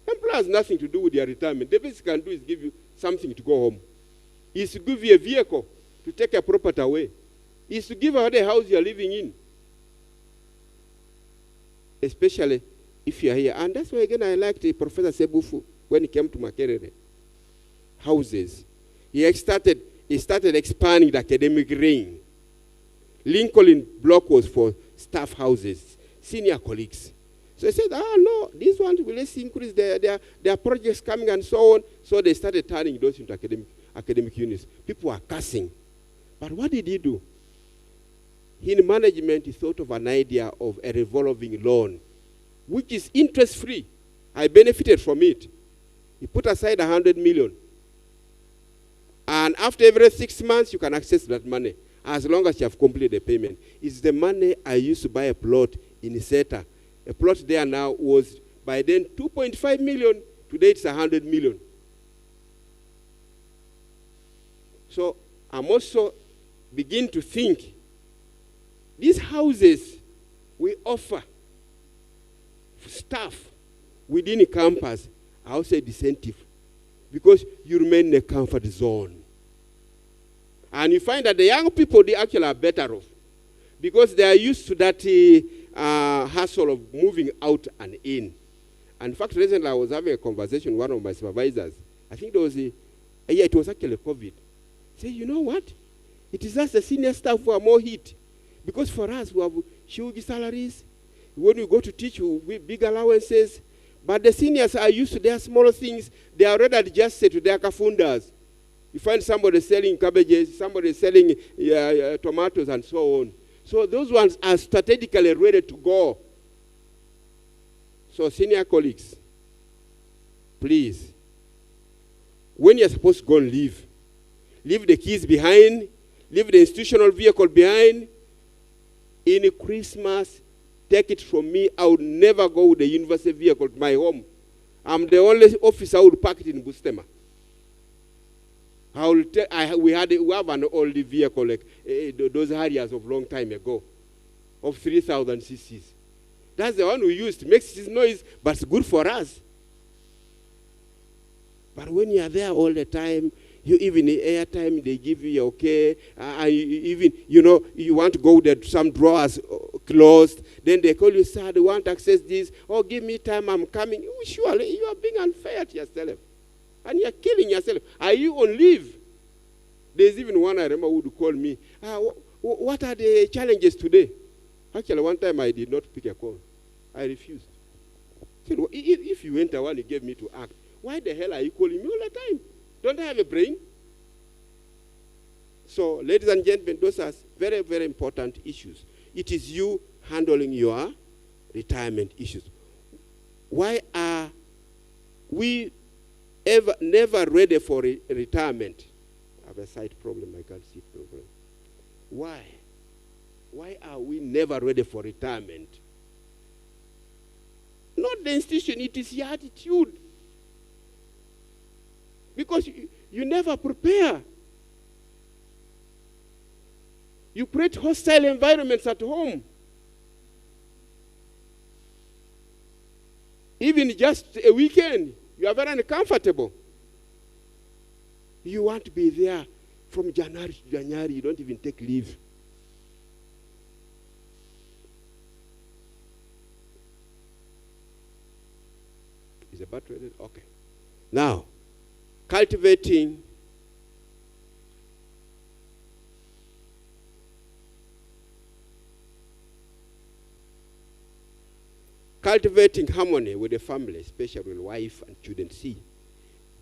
Employer has nothing to do with your retirement. The best you can do is give you something to go home. Is to give you a vehicle to take a property away. Is to give her the house you're living in. Especially if you're here. And that's why, again, I liked Professor Sebufu when he came to Makerere. Houses. He started expanding the academic ring. Lincoln Block was for staff houses, senior colleagues. So he said, no, these ones will let's increase their projects coming and so on. So they started turning those into academic units. People were cussing. But what did he do? In management, he thought of an idea of a revolving loan, which is interest-free. I benefited from it. He put aside 100 million. And after every 6 months, you can access that money, as long as you have completed the payment. It's the money I used to buy a plot in Iseta. A plot there now was, by then, 2.5 million. Today, it's 100 million. So I'm also beginning to think, these houses we offer staff within a campus are also a disincentive, because you remain in a comfort zone. And you find that the young people, they actually are better off, because they are used to that hassle of moving out and in. And in fact, recently I was having a conversation with one of my supervisors. I think there was it was actually COVID. Say, you know what? It is us, the senior staff, who are more hit. Because for us, we have huge salaries. When we go to teach, we have big allowances. But the seniors are used to their smaller things. They are already adjusted to their kafundas. You find somebody selling cabbages, somebody selling tomatoes, and so on. So those ones are strategically ready to go. So senior colleagues, please, when you're supposed to go and leave the keys behind, leave the institutional vehicle behind. In Christmas, take it from me, I would never go with the university vehicle to my home. I'm the only officer who would park it in Bustema. We have an old vehicle, like those Harriers of long time ago, of 3,000 cc's. That's the one we used. It makes noise, but it's good for us. But when you are there all the time, even in airtime, they give you okay. Even, you want to go there, some drawers closed. Then they call you, sir, they want to access this. Oh, give me time, I'm coming. Surely, you are being unfair to yourself. And you're killing yourself. Are you on leave? There's even one I remember who would call me. What are the challenges today? Actually, one time I did not pick a call. I refused. If you enter one you gave me to act, why the hell are you calling me all the time? Don't I have a brain? So, ladies and gentlemen, those are very, very important issues. It is you handling your retirement issues. Why are we never ready for retirement? I have a sight problem, I can't see problem. Why? Why are we never ready for retirement? Not the institution, it is your attitude. Because you never prepare. You create hostile environments at home. Even just a weekend, you are very uncomfortable. You want to be there from January to January, you don't even take leave. Is the battery ready? Okay. Now, cultivating harmony with the family, especially with wife and children. See,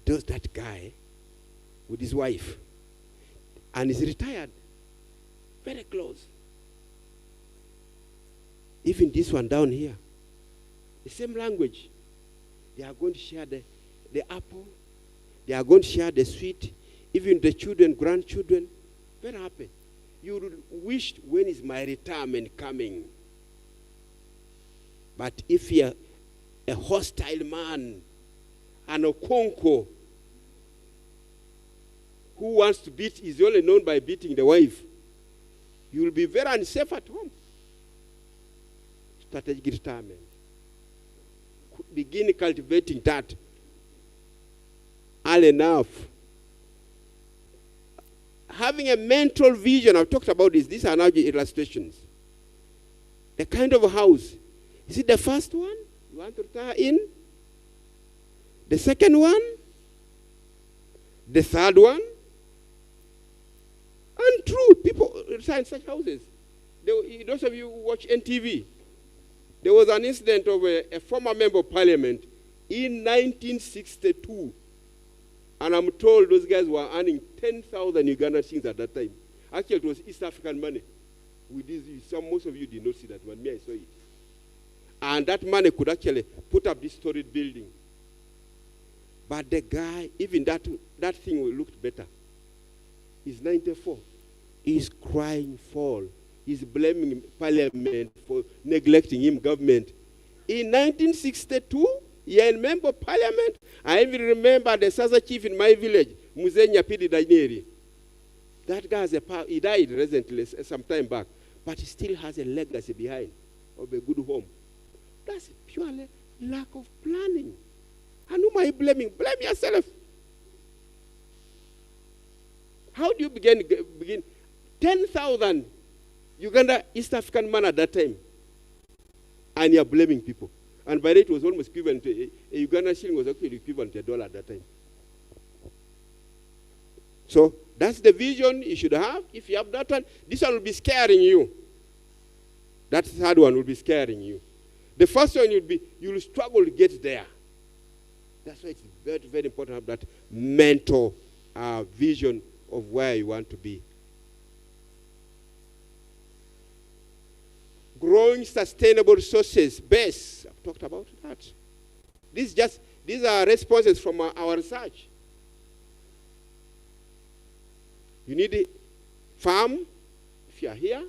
does that guy with his wife, and he's retired, very close. Even this one down here, the same language. They are going to share the apple. They are going to share the sweet. Even the children, grandchildren, very happy. You wished, when is my retirement coming? But if you're a hostile man and a conqueror who wants to beat, is only known by beating the wife, you will be very unsafe at home. Strategic retirement. Begin cultivating that early enough. Having a mental vision, I've talked about this. These are now illustrations. The kind of house. Is it the first one you want to retire in? The second one? The third one? And true, people retire in such houses. Those of you who watch NTV, there was an incident of a former member of parliament in 1962. And I'm told those guys were earning 10,000 Uganda shillings at that time. Actually, it was East African money. With this, most of you did not see that one. Me, I saw it. And that money could actually put up this storied building. But the guy, even that thing looked better. He's 94. He's crying foul. He's blaming parliament for neglecting him, government. In 1962, he a member of parliament. I even remember the Sasa chief in my village, Muzenya Pidi Daineri. That guy he died recently, some time back, but he still has a legacy behind of a good home. That's purely lack of planning. And whom are you blaming? Blame yourself. How do you begin? 10,000 Uganda East African man at that time. And you're blaming people. And by that it was almost equivalent to a Uganda shilling was actually equivalent to $1 at that time. So that's the vision you should have. If you have that one, this one will be scaring you. That third one will be scaring you. The first one you will struggle to get there. That's why it's very, very important to have that mental vision of where you want to be. Growing sustainable resources base. I've talked about that. These are responses from our research. You need a farm if you are here.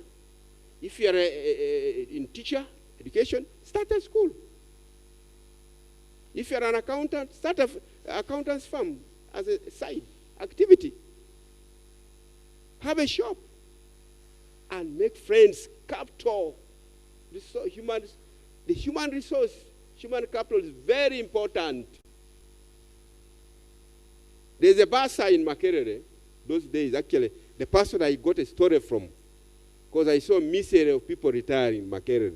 If you are in teacher education, start a school. If you are an accountant, start an accountant's firm as a side activity. Have a shop and make friends. Capital. The human resource, human capital is very important. There's a bursar in Makerere those days. Actually, the person I got a story from, because I saw misery of people retiring in Makerere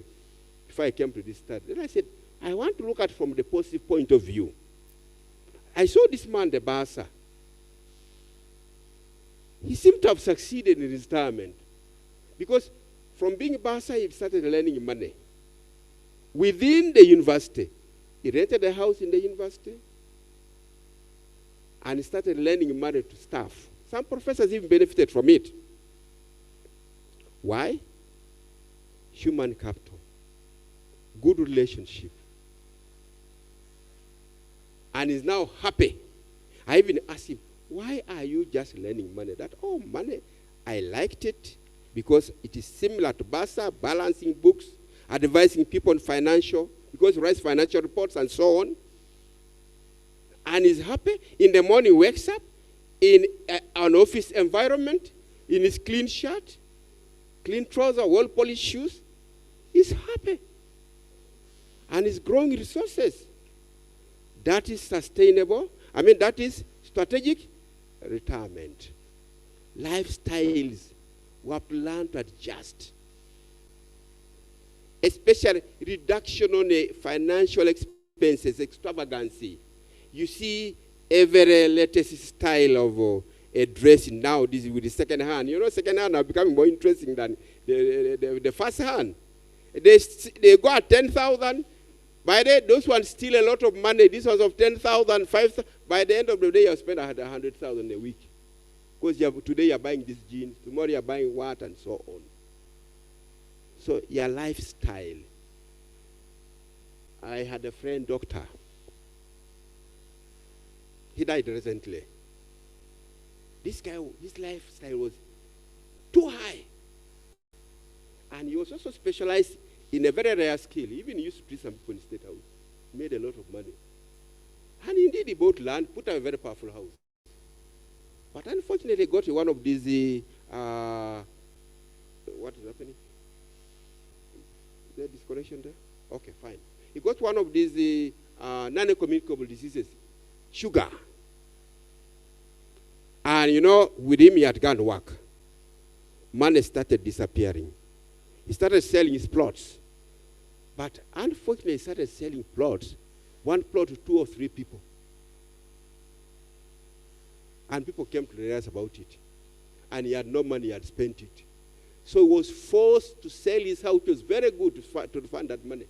before I came to this study. Then I said, I want to look at it from the positive point of view. I saw this man, the bursar. He seemed to have succeeded in his retirement because from being a bursar, he started learning money. Within the university, He rented a house in the university and he started lending money to staff. Some professors even benefited from it. Why? Human capital, good relationship. And he's now happy. I even asked him, why are you just lending money? That, oh, money, I liked it because it is similar to BASA, balancing books, advising people on financial, because he writes financial reports and so on. And he's happy. In the morning, wakes up in an office environment, in his clean shirt, clean trousers, well-polished shoes. He's happy. And he's growing resources. That is sustainable. That is strategic retirement. Lifestyles we have to learn to adjust. Especially reduction on the financial expenses, extravagancy. You see every latest style of a dress now, this is with the second hand. You know, second hand are becoming more interesting than the first hand. They go at 10,000. By the way, those ones steal a lot of money. These ones of 10,000, 5,000. By the end of the day, you spend 100,000 a week. Because today you're buying these jeans, tomorrow you're buying what, and so on. So your lifestyle. I had a friend, doctor. He died recently. This guy, his lifestyle was too high. And he was also specialized in a very rare skill. He even used to treat some people in the State House. Made a lot of money. And indeed, he bought land, put up a very powerful house. But unfortunately, he got one of these, what is happening? Is there disconnection there? Okay, fine. He got one of these non-communicable diseases, sugar. And you know, with him, he had gone to work. Money started disappearing. He started selling his plots. But unfortunately, he started selling plots, one plot to 2 or 3 people. And people came to realize about it. And he had no money, he had spent it. So he was forced to sell his house. It was very good to fund that money.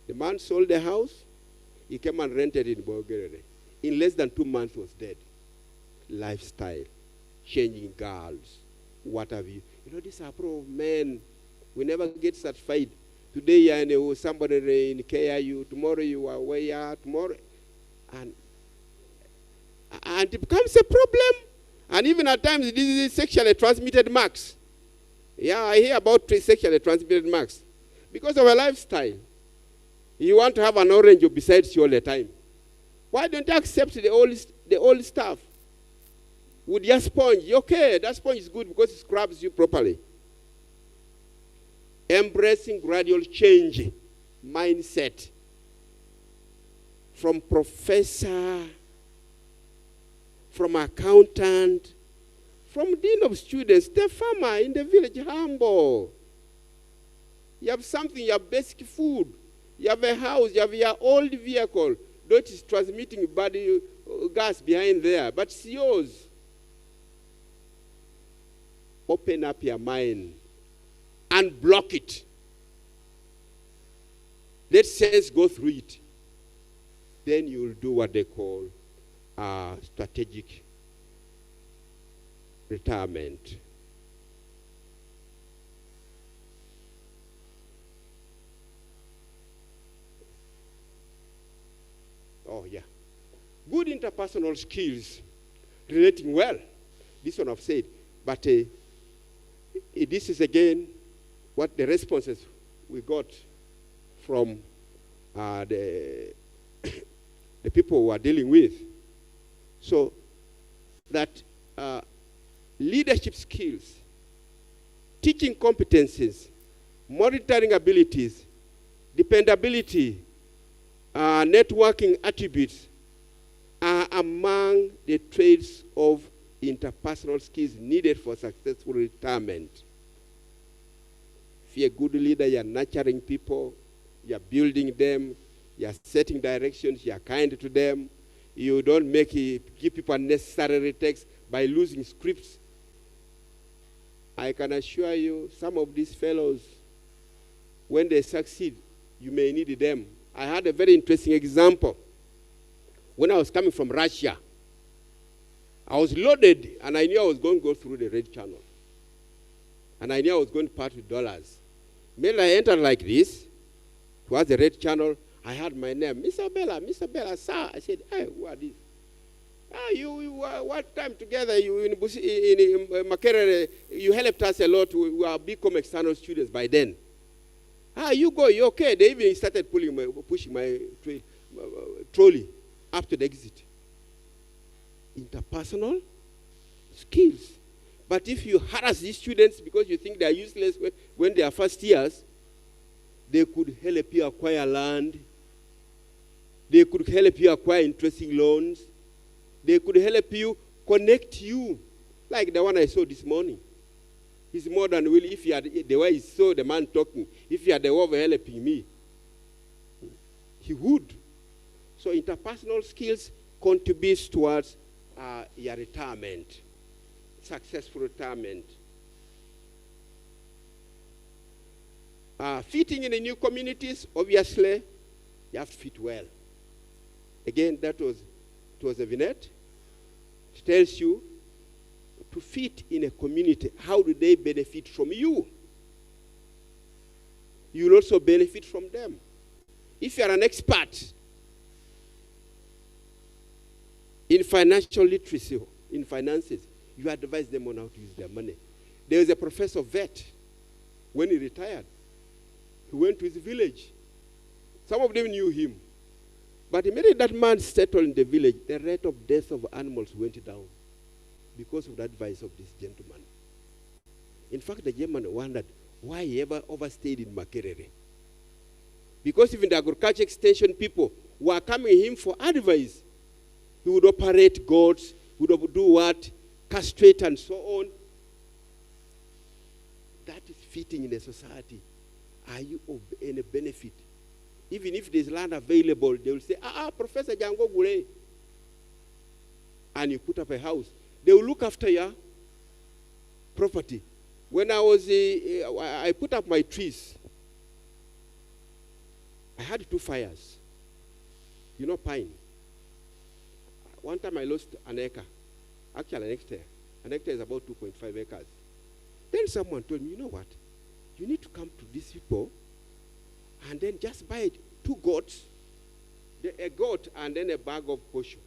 The man sold the house. He came and rented it in Bulgaria. In less than 2 months, he was dead. Lifestyle, changing girls, what have you. You know, these are pro men. We never get satisfied. Today you are somebody in KIU, tomorrow you are where you are, tomorrow. And it becomes a problem. And even at times, this is sexually transmitted marks. Yeah, I hear about sexually transmitted marks. Because of a lifestyle. You want to have an orange beside you all the time. Why don't you accept the old stuff? With your sponge, okay, that sponge is good because it scrubs you properly. Embracing gradual change, mindset. From professor, from accountant, from dean of students, the farmer in the village, humble. You have something, you have basic food. You have a house, you have your old vehicle. That is transmitting body gas behind there, but it's yours. Open up your mind and block it. Let sense go through it. Then you will do what they call strategic retirement. Oh, yeah. Good interpersonal skills, relating well. This one I've said. But this is again what the responses we got from the people who are dealing with. So that leadership skills, teaching competencies, monitoring abilities, dependability, networking attributes are among the traits of interpersonal skills needed for successful retirement. If you're a good leader, you're nurturing people, you're building them, you're setting directions, you're kind to them, you don't give people unnecessary text by losing scripts. I can assure you, some of these fellows, when they succeed, you may need them I had a very interesting example. When I was coming from Russia, I was loaded, and I knew I was going to go through the Red Channel. And I knew I was going to part with dollars. When I entered like this, towards the Red Channel, I had my name, Mr. Bella, sir. I said, hey, who are these? What time together you in Makerere, you helped us a lot. We are become external students by then. You go, you okay? They even started pushing my trolley up to the exit. Interpersonal skills. But if you harass these students because you think they are useless when they are first years, they could help you acquire land. They could help you acquire interesting loans. They could help you connect you, like the one I saw this morning. He's more than willing, if you had the way he saw the man talking, if you had the way of helping me, he would. So interpersonal skills contributes towards your retirement, successful retirement. Fitting in the new communities, obviously, you have to fit well. Again, it was a vignette. It tells you to fit in a community. How do they benefit from you? You will also benefit from them. If you are an expert in financial literacy, in finances, you advise them on how to use their money. There was a professor vet. When he retired, he went to his village. Some of them knew him. But immediately that man settled in the village, the rate of death of animals went down because of the advice of this gentleman. In fact, the gentleman wondered why he ever overstayed in Makerere. Because even the agriculture extension people were coming to him for advice. He would operate goats, he would do what? Castrate and so on. That is fitting in a society. Are you of any benefit? Even if there's land available, they will say, Professor Jango Gure. And you put up a house. They will look after your property. When I put up my trees, I had 2 fires. You know pine. One time I lost an acre. Actually, an hectare. An hectare is about 2.5 acres. Then someone told me, you know what? You need to come to these people and then just buy 2 goats, a goat and then a bag of posho,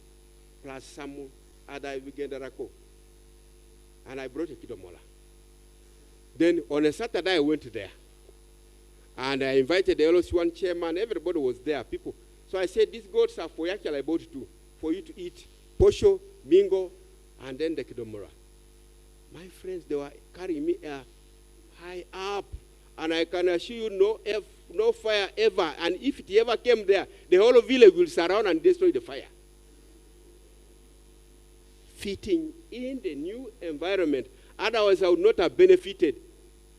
plus some other Ugandarako. And I brought a kidomola. Then on a Saturday, I went there. And I invited the LOC1 chairman. Everybody was there, people. So I said, these goats are for you. Actually, I bought 2. For you to eat posho, bingo, and then the kidomora. My friends, they were carrying me high up. And I can assure you no fire ever. And if it ever came there, the whole village will surround and destroy the fire. Fitting in the new environment. Otherwise, I would not have benefited.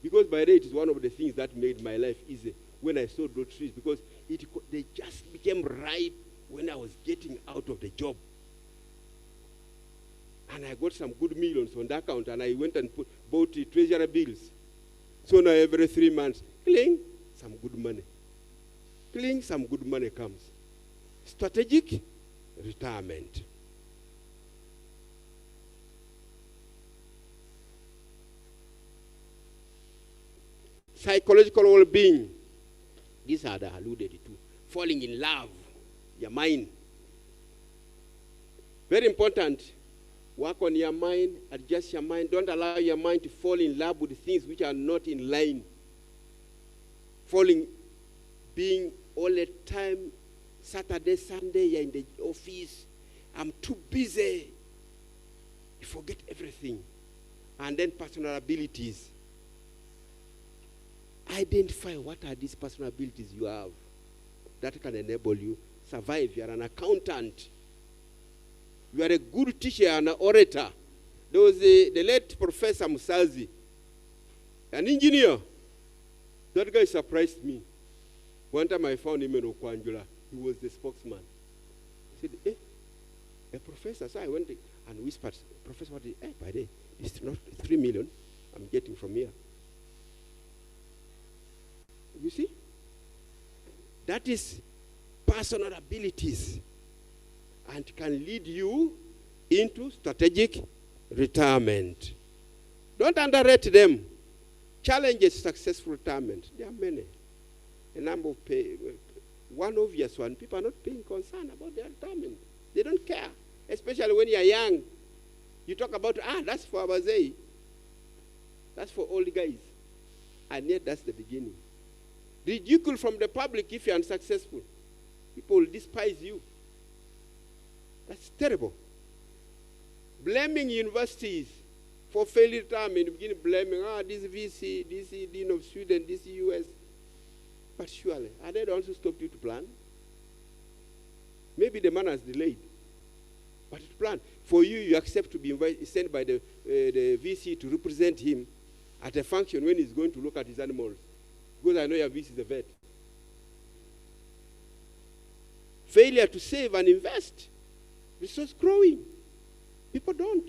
Because by the way, it is one of the things that made my life easy when I saw those trees. Because they just became ripe when I was getting out of the job. And I got some good millions on that account. And I went and bought the treasury bills. So now every 3 months, cling, some good money. Cling, some good money comes. Strategic retirement. Psychological well-being. These are the alluded to. Falling in love, your mind. Very important. Work on your mind, adjust your mind. Don't allow your mind to fall in love with things which are not in line. Being all the time, Saturday, Sunday, you're in the office. I'm too busy. You forget everything. And then personal abilities. Identify what are these personal abilities you have that can enable you survive. You are an accountant. You are a good teacher and an orator. There was the late Professor Musazi, an engineer. That guy surprised me. One time I found him in Okwanjula. He was the spokesman. He said, a professor. So I went and whispered, Professor, what is it? By the way, it's not 3 million I'm getting from here. You see? That is personal abilities and can lead you into strategic retirement. Don't underrate them. Challenges successful retirement. There are many. A number of one obvious one, people are not paying concern about their retirement. They don't care, especially when you are young. You talk about, that's for Abazei. That's for old guys. And yet that's the beginning. Ridicule from the public if you're unsuccessful. People will despise you. That's terrible. Blaming universities for failure retirement, you begin blaming, this VC, this Dean of Sweden, this US. But surely, are they the ones who stopped you to plan? Maybe the man has delayed. But to plan. For you, you accept to be sent by the VC to represent him at a function when he's going to look at his animals. Because I know your VC is a vet. Failure to save and invest. Resource growing. People don't.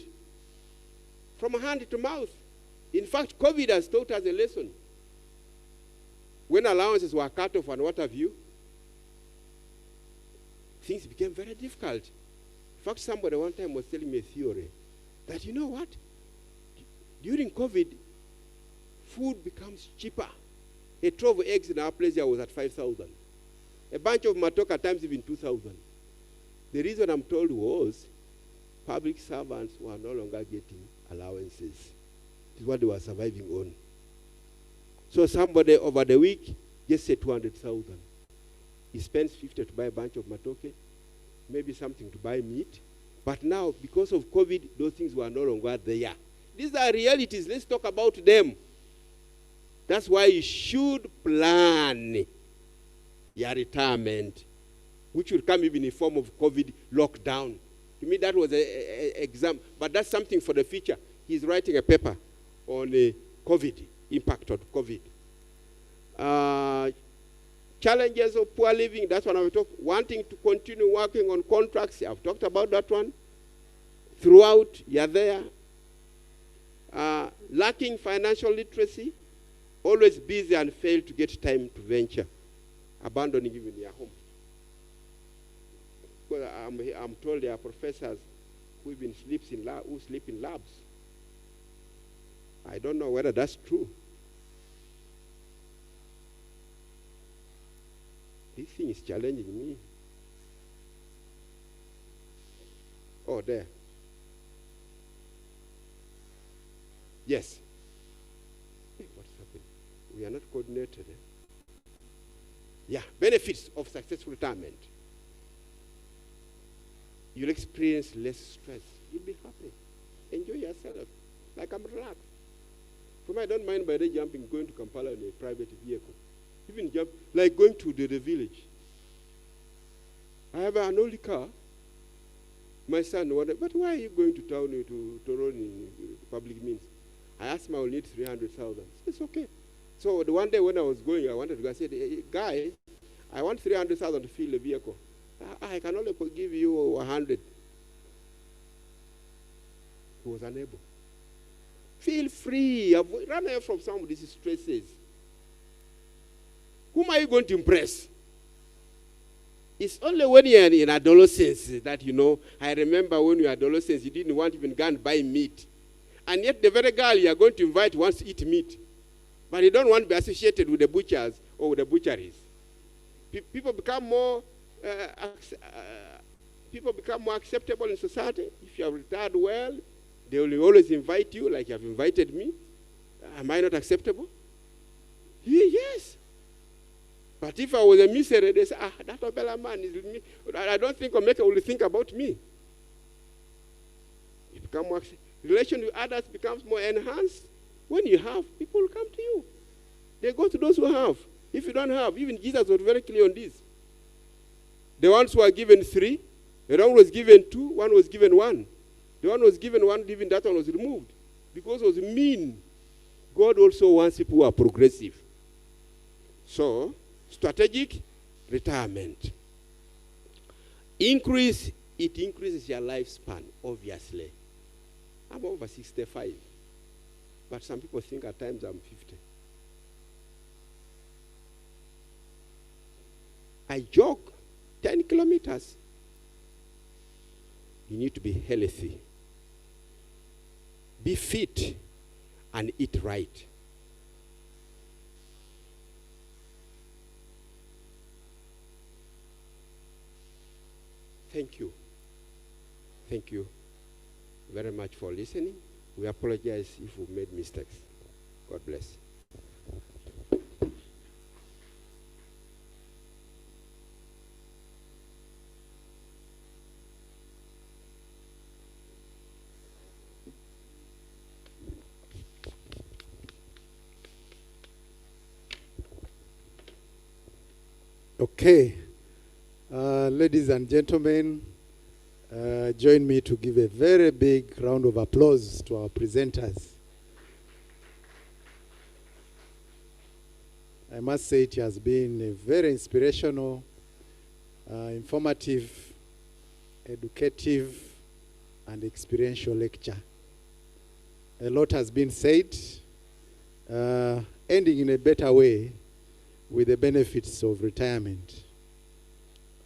From hand to mouth. In fact, COVID has taught us a lesson. When allowances were cut off and what have you, things became very difficult. In fact, somebody one time was telling me a theory that, you know what? During COVID, food becomes cheaper. A 12 eggs in our place here was at 5,000. A bunch of matoke at times even 2,000. The reason I'm told was public servants were no longer getting allowances. This is what they were surviving on. So somebody over the week just said 200,000. He spends 50 to buy a bunch of matoke, maybe something to buy meat. But now, because of COVID, those things were no longer there. These are realities. Let's talk about them. That's why you should plan your retirement, which will come even in form of COVID lockdown. To me, that was an exam, but that's something for the future. He's writing a paper on COVID, impact of COVID. Challenges of poor living, that's what I talk. Wanting to continue working on contracts, I've talked about that one. Throughout, you're there. Lacking financial literacy, always busy and fail to get time to venture. Abandoning even your home. Because I'm told there are professors who even sleep in labs. I don't know whether that's true. This thing is challenging me. Oh, there. Yes. Hey, what's happening? We are not coordinated. Yeah, benefits of successful retirement. You'll experience less stress. You'll be happy. Enjoy yourself. Like I'm relaxed. For me, I don't mind by day jumping, going to Kampala in a private vehicle. Even jump, like going to the village. I have an old car. My son, but why are you going to town to run in public means? I asked him, I will need 300,000. It's okay. So the one day when I was going, I wanted to go. I said, hey, guy, I want 300,000 to fill the vehicle. I can only give you 100. He was unable. Feel free. Run away from some of these stresses. Whom are you going to impress? It's only when you're in adolescence that, I remember when you were adolescents, you didn't want to even go and buy meat. And yet the very girl you are going to invite wants to eat meat. But you don't want to be associated with the butchers or with the butcheries. People become more acceptable in society. If you have retired well, they will always invite you like you have invited me. Am I not acceptable? Yes. But if I was a misery, they say, that Obela man is with me. I don't think Omeka will think about me. You become more, relation with others becomes more enhanced. When you have, people will come to you. They go to those who have. If you don't have, even Jesus was very clear on this. The ones who are given 3, the one was given 2, one was given 1. The one was given 1, even that one was removed. Because it was mean. God also wants people who are progressive. So, strategic retirement. It increases your lifespan, obviously. I'm over 65. But some people think at times I'm 50. I joke 10 kilometers. You need to be healthy, be fit, and eat right. Thank you. Thank you very much for listening. We apologize if we made mistakes. God bless. Okay, ladies and gentlemen, join me to give a very big round of applause to our presenters. I must say it has been a very inspirational, informative, educative, and experiential lecture. A lot has been said, ending in a better way with the benefits of retirement.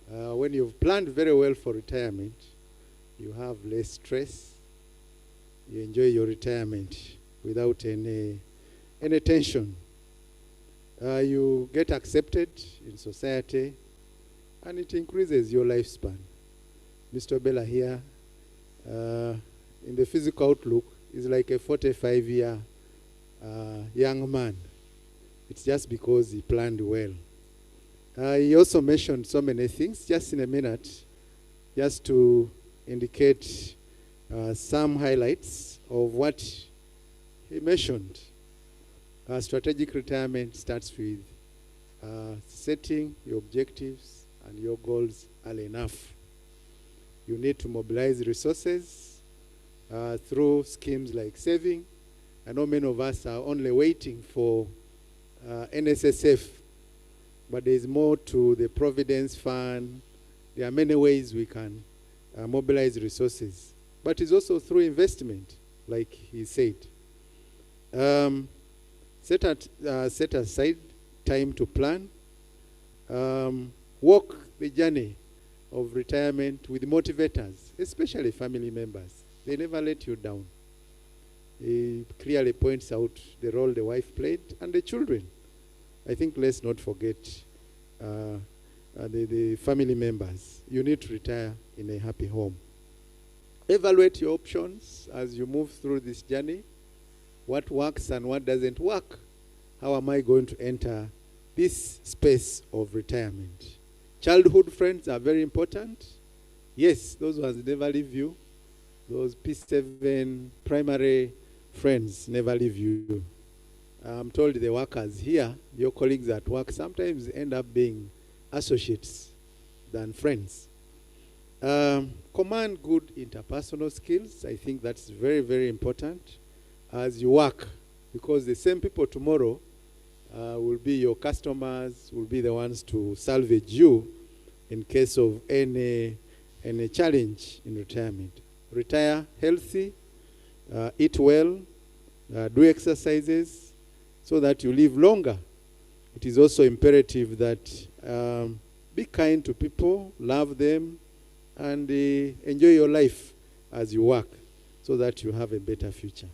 When you've planned very well for retirement, you have less stress. You enjoy your retirement without any tension. You get accepted in society, and it increases your lifespan. Mr. Bella here, in the physical outlook, is like a 45-year young man. It's just because he planned well. He also mentioned so many things, just in a minute, just to indicate some highlights of what he mentioned. Strategic retirement starts with setting your objectives and your goals early enough. You need to mobilize resources through schemes like saving. I know many of us are only waiting for NSSF, but there is more to the Providence Fund. There are many ways we can mobilize resources, but it's also through investment, like he said. Set aside time to plan. Walk the journey of retirement with motivators, especially family members. They never let you down. He clearly points out the role the wife played and the children. I think let's not forget the family members. You need to retire in a happy home. Evaluate your options as you move through this journey. What works and what doesn't work? How am I going to enter this space of retirement? Childhood friends are very important. Yes, those ones never leave you. Those P7 primary friends never leave you. I'm told the workers here, your colleagues at work, sometimes end up being associates than friends. Command good interpersonal skills. I think that's very, very important as you work, because the same people tomorrow will be your customers, will be the ones to salvage you in case of any challenge in retirement. Retire healthy, eat well, do exercises so that you live longer. It is also imperative that be kind to people, love them, and enjoy your life as you work so that you have a better future.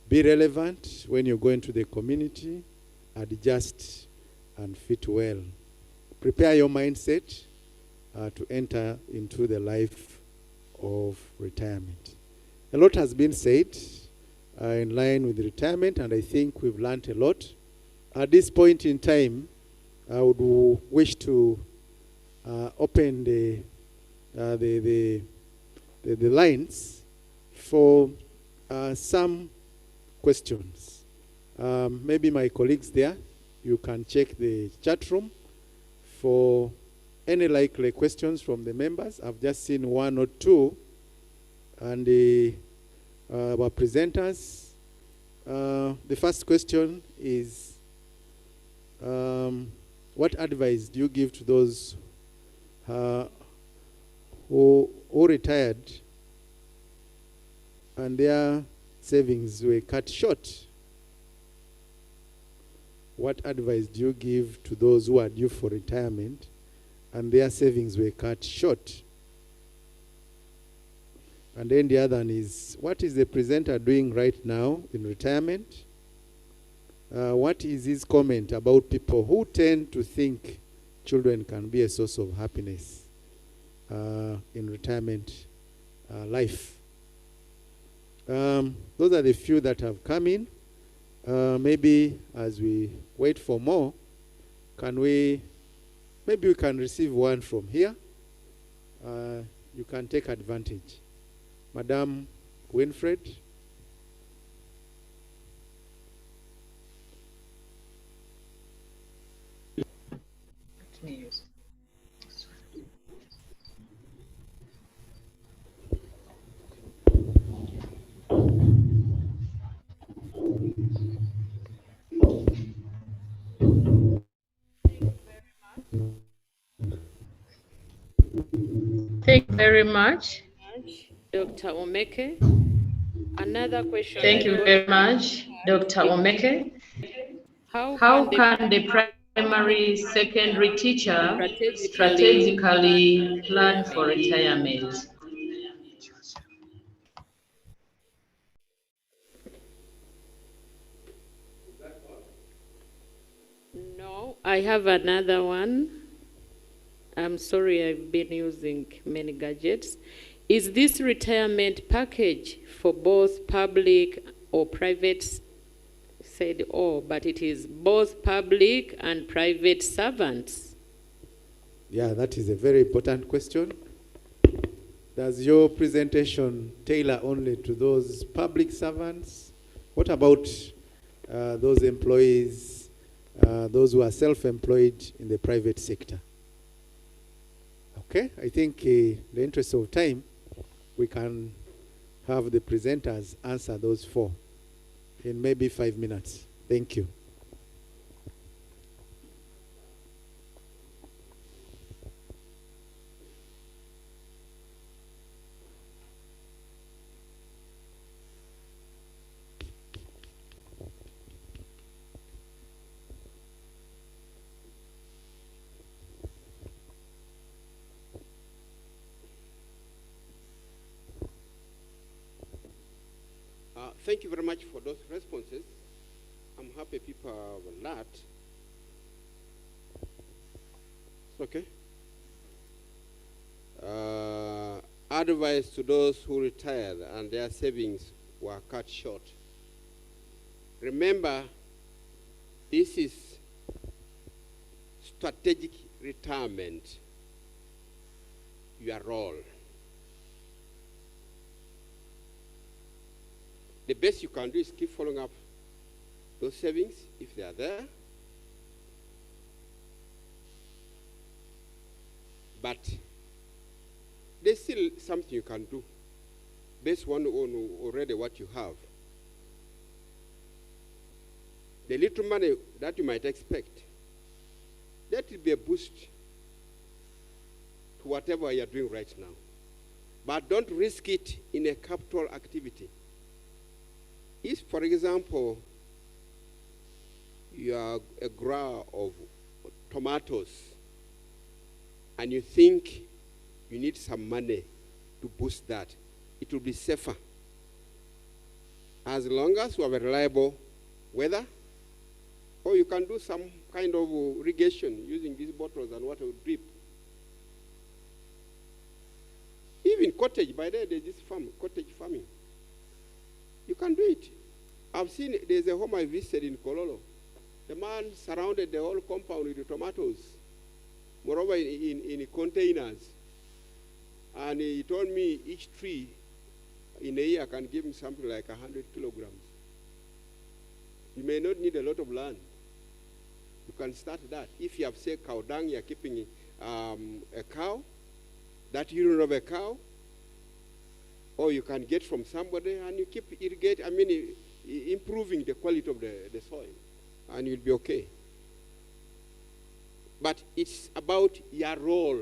Be relevant when you go into the community, adjust and fit well. Prepare your mindset to enter into the life of retirement. A lot has been said in line with retirement, and I think we've learned a lot. At this point in time, I would wish to open the lines for some questions. Maybe my colleagues there, you can check the chat room for any likely questions from the members. I've just seen one or two, and our presenters. The first question is, what advice do you give to those who retired and their savings were cut short? What advice do you give to those who are due for retirement and their savings were cut short. And then the other one is, what is the presenter doing right now in retirement? What is his comment about people who tend to think children can be a source of happiness in retirement life? Those are the few that have come in. Maybe as we wait for more, maybe we can receive one from here. You can take advantage. Madam Winfred. Thank you very much. Dr. Omeke. Another question. Thank you very much, Dr. Omeke. How can the primary secondary teacher strategically strategically plan for retirement? No, I have another one. I'm sorry, I've been using many gadgets. Is this retirement package for both public or private? Said all, but it is both public and private servants. Yeah, that is a very important question. Does your presentation tailor only to those public servants? What about those employees, those who are self-employed in the private sector? Okay, I think in the interest of time, we can have the presenters answer those four in maybe 5 minutes. Thank you. Thank you very much for those responses. I'm happy people have learned. Okay. Advice to those who retired and their savings were cut short. Remember, this is strategic retirement, your role. The best you can do is keep following up those savings if they are there. But there's still something you can do based on already what you have. The little money that you might expect, that will be a boost to whatever you're doing right now. But don't risk it in a capital activity. If, for example, you are a grower of tomatoes and you think you need some money to boost that, it will be safer. As long as you have a reliable weather, or you can do some kind of irrigation using these bottles and water will drip. Even cottage, by the way, there's this cottage farming. You can do it. I've seen there's a home I visited in Kololo. The man surrounded the whole compound with the tomatoes, moreover in containers. And he told me each tree in a year can give him something like 100 kilograms. You may not need a lot of land. You can start that. If you have, say, cow dung, you're keeping a cow, that urine of a cow, or you can get from somebody and you keep improving the quality of the soil, and you'll be okay. But it's about your role.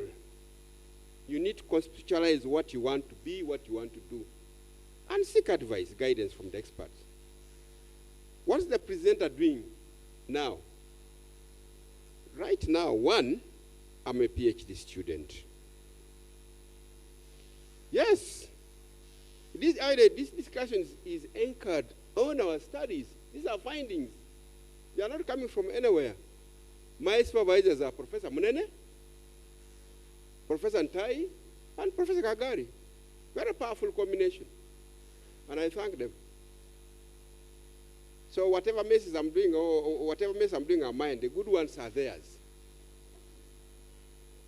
You need to conceptualize what you want to be, what you want to do, and seek advice, guidance from the experts. What's the presenter doing now? Right now, one, I'm a PhD student. Yes. This discussion is anchored on our studies. These are findings. They are not coming from anywhere. My supervisors are Professor Munene, Professor Ntai, and Professor Kagari. Very powerful combination. And I thank them. So whatever messes I'm doing, or whatever mess I'm doing are mine, the good ones are theirs.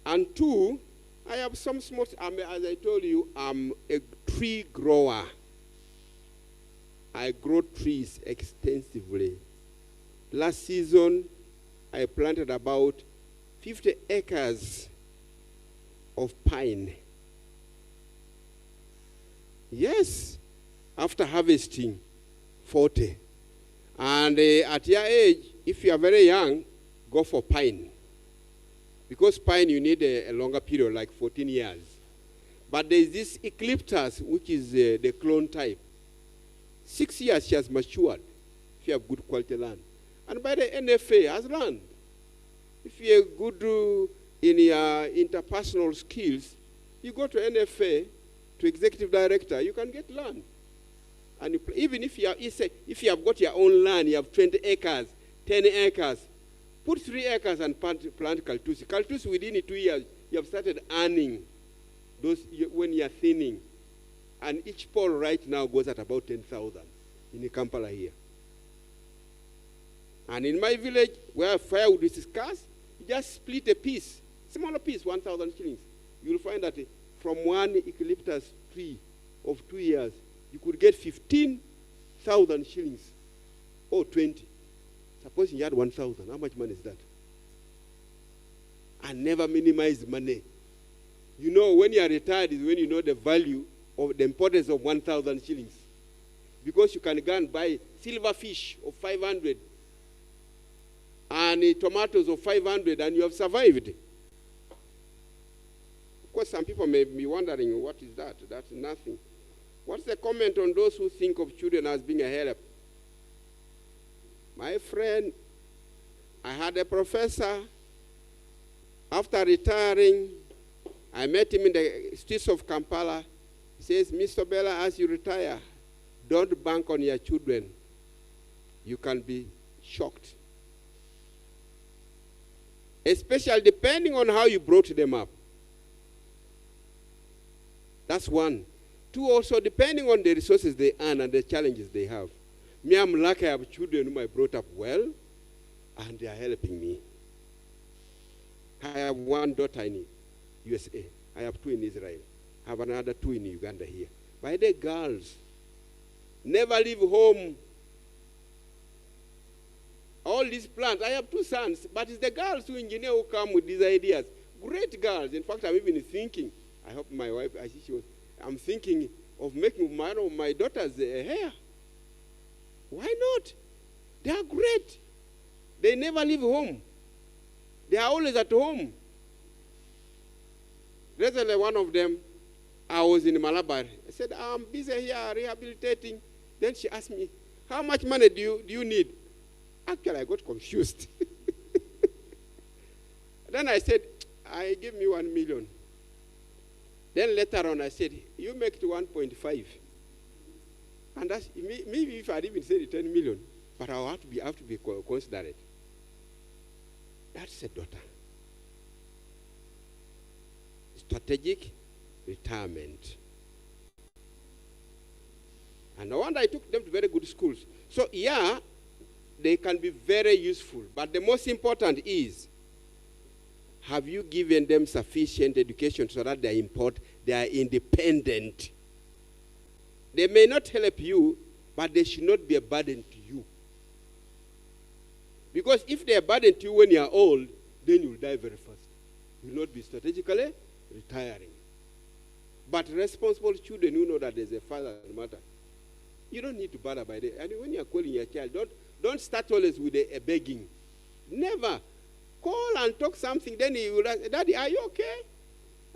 And two, I have some small, as I told you, I'm a tree grower. I grow trees extensively. Last season, I planted about 50 acres of pine. Yes, after harvesting 40. And at your age, if you are very young, go for pine. Because pine, you need a longer period, like 14 years. But there is this eucalyptus, which is the clone type. 6 years she has matured, if you have good quality land. And by the NFA has land. If you're good in your interpersonal skills, you go to NFA, to executive director, you can get land. And even if you have got your own land, you have 20 acres, 10 acres, put 3 acres and plant Kaltusi. Kaltusi, within 2 years, you have started earning those when you are thinning. And each pole right now goes at about 10,000 in Kampala here. And in my village, where firewood is scarce, you just split a piece, smaller piece, 1,000 shillings. You will find that from one eucalyptus tree of 2 years, you could get 15,000 shillings or 20. Suppose you had 1,000, how much money is that? And never minimize money. You know, when you are retired is when you know the value of the importance of 1,000 shillings. Because you can go and buy silver fish of 500 and tomatoes of 500 and you have survived. Of course, some people may be wondering, what is that? That's nothing. What's the comment on those who think of children as being a help? My friend, I had a professor. After retiring, I met him in the streets of Kampala. He says, Mr. Bella, as you retire, don't bank on your children. You can be shocked. Especially depending on how you brought them up. That's one. Two, also depending on the resources they earn and the challenges they have. Me, I'm lucky I have children whom I brought up well, and they are helping me. I have one daughter in USA. I have 2 in Israel. I have another 2 in Uganda here. By the girls, never leave home. All these plans, I have 2 sons, but it's the girls who engineer who come with these ideas. Great girls. In fact, I'm even thinking, I hope my wife, I'm thinking of making one of my daughters hair. Why not? They are great. They never leave home. They are always at home. Recently, one of them, I was in Malabar. I said, I'm busy here rehabilitating. Then she asked me, how much money do you need? Actually, I got confused. Then I said, give me 1 million. Then later on, I said, you make it 1.5. And that's, maybe if I'd even said it 10 million, but I have to be considerate. That's a daughter. Strategic retirement. And no wonder I took them to very good schools. So yeah, they can be very useful. But the most important is, have you given them sufficient education so that they are independent? They may not help you, but they should not be a burden to you. Because if they are a burden to you when you are old, then you will die very fast. You will not be strategically retiring. But responsible children who know that there's a father and mother, you don't need to bother by that. And when you are calling your child, don't start always with a begging. Never. Call and talk something, then he will ask, Daddy, are you okay?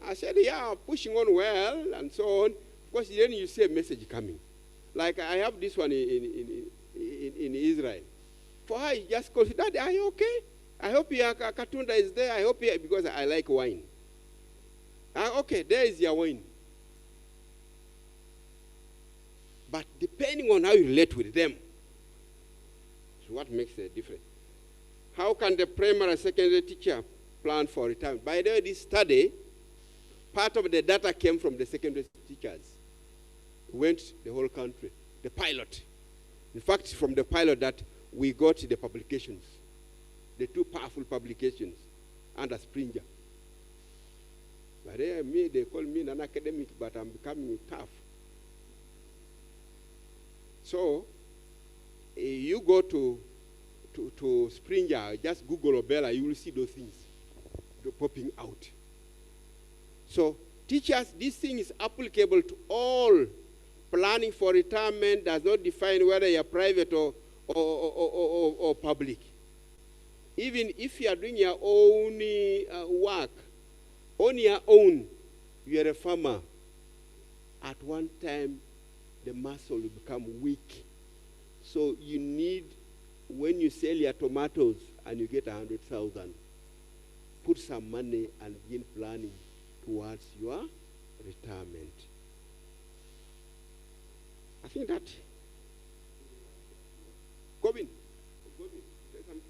I said, yeah, pushing on well, and so on. Of course, then you see a message coming. Like I have this one in Israel. For her, he just calls, Daddy, are you okay? I hope your Katunda is there. I hope because I like wine. Okay, there is your wine. But depending on how you relate with them, is what makes the difference. How can the primary and secondary teacher plan for retirement? By the way, this study, part of the data came from the secondary teachers. Went the whole country, the pilot. In fact, from the pilot that we got the publications, the two powerful publications under Springer. But they call me an academic, but I'm becoming tough. So, you go to Springer, just Google Obella, you will see those things popping out. So, teachers, this thing is applicable to all. Planning for retirement does not define whether you're private or public. Even if you are doing your own work, on your own, you are a farmer. At one time, the muscle will become weak. So you need, when you sell your tomatoes and you get 100,000, put some money and begin planning towards your retirement. I think that. Gobin, say something.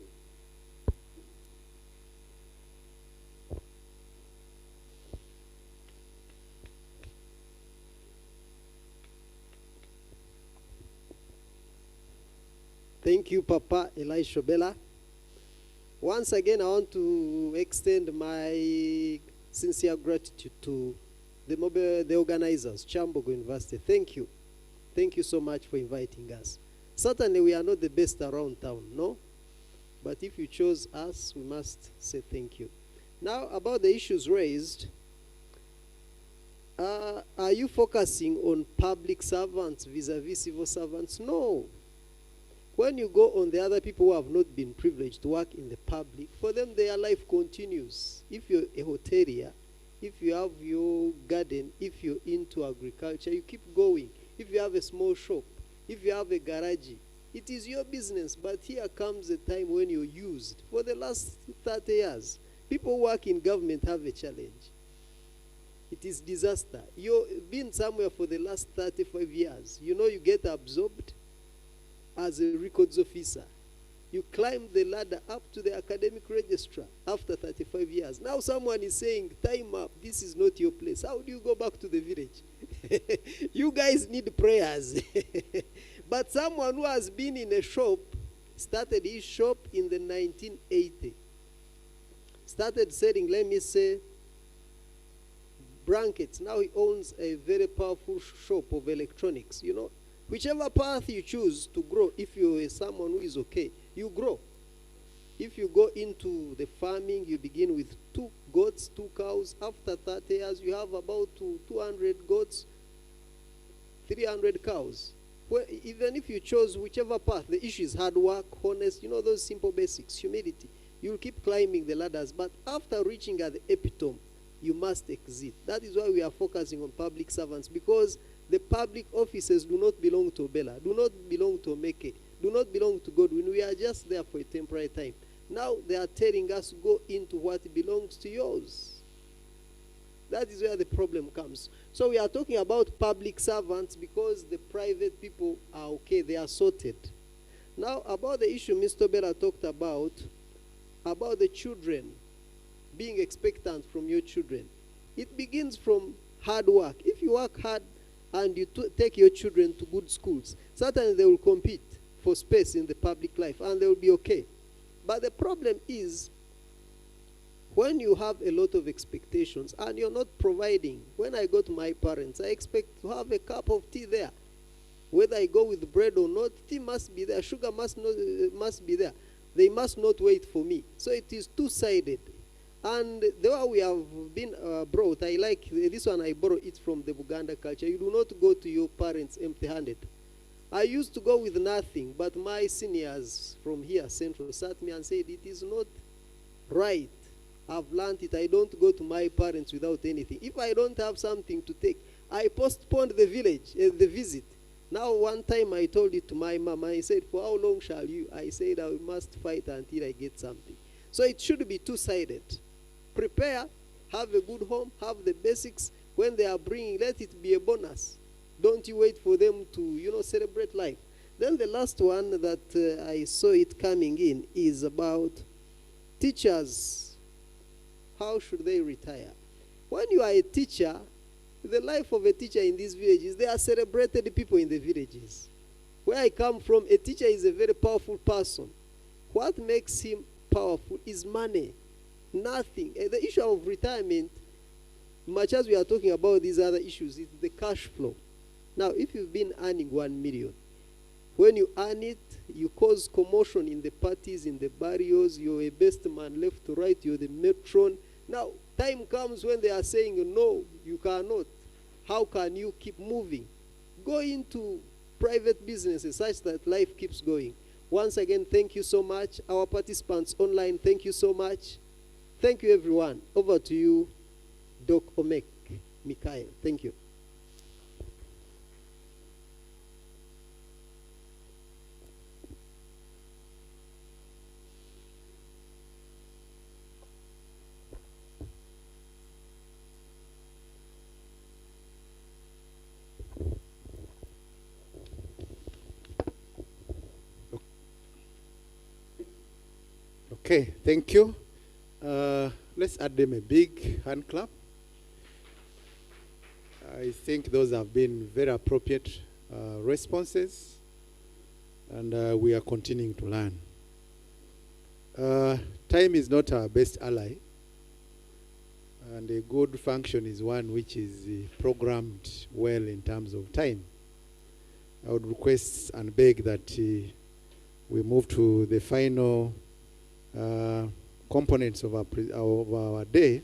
Thank you, Papa Elisha Bella. Once again, I want to extend my sincere gratitude to the organizers, Kyambogo University. Thank you. Thank you so much for inviting us. Certainly, we are not the best around town, no? But if you chose us, we must say thank you. Now, about the issues raised, are you focusing on public servants vis-a-vis civil servants? No. When you go on the other people who have not been privileged to work in the public, for them their life continues. If you're a hotelier, if you have your garden, if you're into agriculture, you keep going. If you have a small shop, if you have a garage, it is your business. But here comes a time when you're used. For the last 30 years, people who work in government have a challenge. It is disaster. You've been somewhere for the last 35 years. You know you get absorbed as a records officer. You climb the ladder up to the academic registrar after 35 years. Now someone is saying, time up, this is not your place. How do you go back to the village? You guys need prayers. But someone who has been in a shop, started his shop in the 1980. Started selling, let me say, blankets. Now he owns a very powerful shop of electronics, you know. Whichever path you choose to grow, if you're someone who is okay, you grow. If you go into the farming, you begin with 2 goats, 2 cows. After 30 years, you have about 200 goats, 300 cows. Well, even if you chose whichever path, the issue is hard work, honest, you know, those simple basics, humility. You'll keep climbing the ladders, but after reaching at the epitome, you must exit. That is why we are focusing on public servants, because the public offices do not belong to Bella, do not belong to Meke, do not belong to Godwin. We are just there for a temporary time. Now they are telling us, go into what belongs to yours. That is where the problem comes. So we are talking about public servants because the private people are okay, they are sorted. Now about the issue Mr. Bella talked about the children, being expectant from your children. It begins from hard work. If you work hard, and you take your children to good schools, certainly they will compete for space in the public life and they will be okay. But the problem is when you have a lot of expectations and you're not providing. When I go to my parents, I expect to have a cup of tea there. Whether I go with bread or not, tea must be there, sugar must be there. They must not wait for me. So it is two-sided. And the way we have been brought, I like this one, I borrow it from the Uganda culture. You do not go to your parents empty-handed. I used to go with nothing, but my seniors from here, Central, sat me and said, it is not right. I've learned it. I don't go to my parents without anything. If I don't have something to take, I postponed the visit. Now, one time I told it to my mom. I said, for how long shall you? I said, I must fight until I get something. So it should be two-sided. Prepare, have a good home, have the basics. When they are bringing, let it be a bonus. Don't you wait for them to, celebrate life. Then the last one that I saw it coming in is about teachers. How should they retire? When you are a teacher, the life of a teacher in these villages, they are celebrated people in the villages. Where I come from, a teacher is a very powerful person. What makes him powerful is money. Nothing. The issue of retirement, much as we are talking about these other issues, is the cash flow. Now, if you've been earning 1 million, when you earn it, you cause commotion in the parties, in the barrios, you're a best man left to right, you're the matron. Now, time comes when they are saying, no, you cannot. How can you keep moving? Go into private businesses such that life keeps going. Once again, thank you so much. Our participants online, thank you so much. Thank you, everyone. Over to you, Doc Omek Mikhail. Thank you. Okay, thank you. Let's add them a big hand clap. I think those have been very appropriate responses, and we are continuing to learn. Time is not our best ally, and a good function is one which is programmed well in terms of time. I would request and beg that we move to the final components of our day,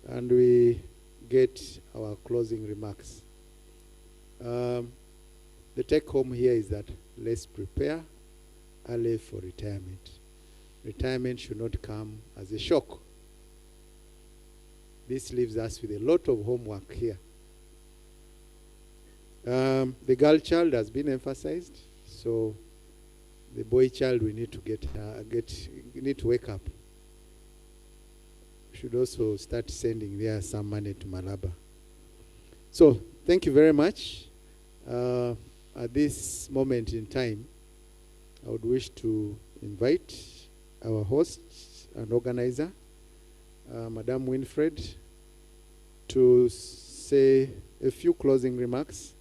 and we get our closing remarks. The take home here is that let's prepare early for retirement. Retirement should not come as a shock. This leaves us with a lot of homework here. The girl child has been emphasized, so the boy child, we need to wake up. We should also start sending there some money to Malaba. So thank you very much. At this moment in time, I would wish to invite our host and organizer, Madam Winfred, to say a few closing remarks,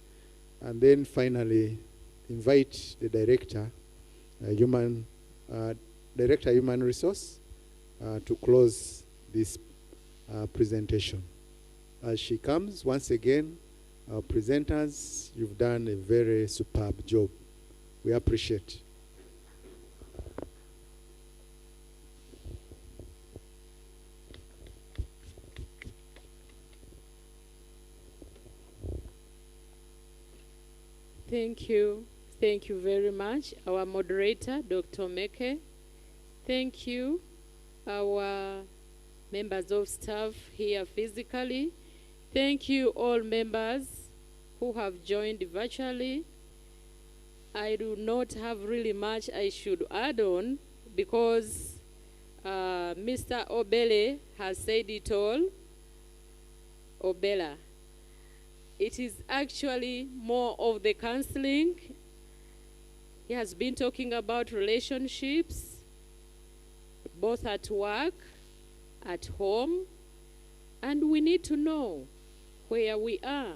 and then finally invite the Director, Director Human Resource, to close this presentation. As she comes, once again, our presenters, you've done a very superb job. We appreciate. Thank you. Thank you very much. Our moderator, Dr. Meke. Thank you. Our members of staff here physically. Thank you all members who have joined virtually. I do not have really much I should add on because Mr. Obele has said it all. Obela. It is actually more of the counseling. He has been talking about relationships, both at work, at home, and we need to know where we are.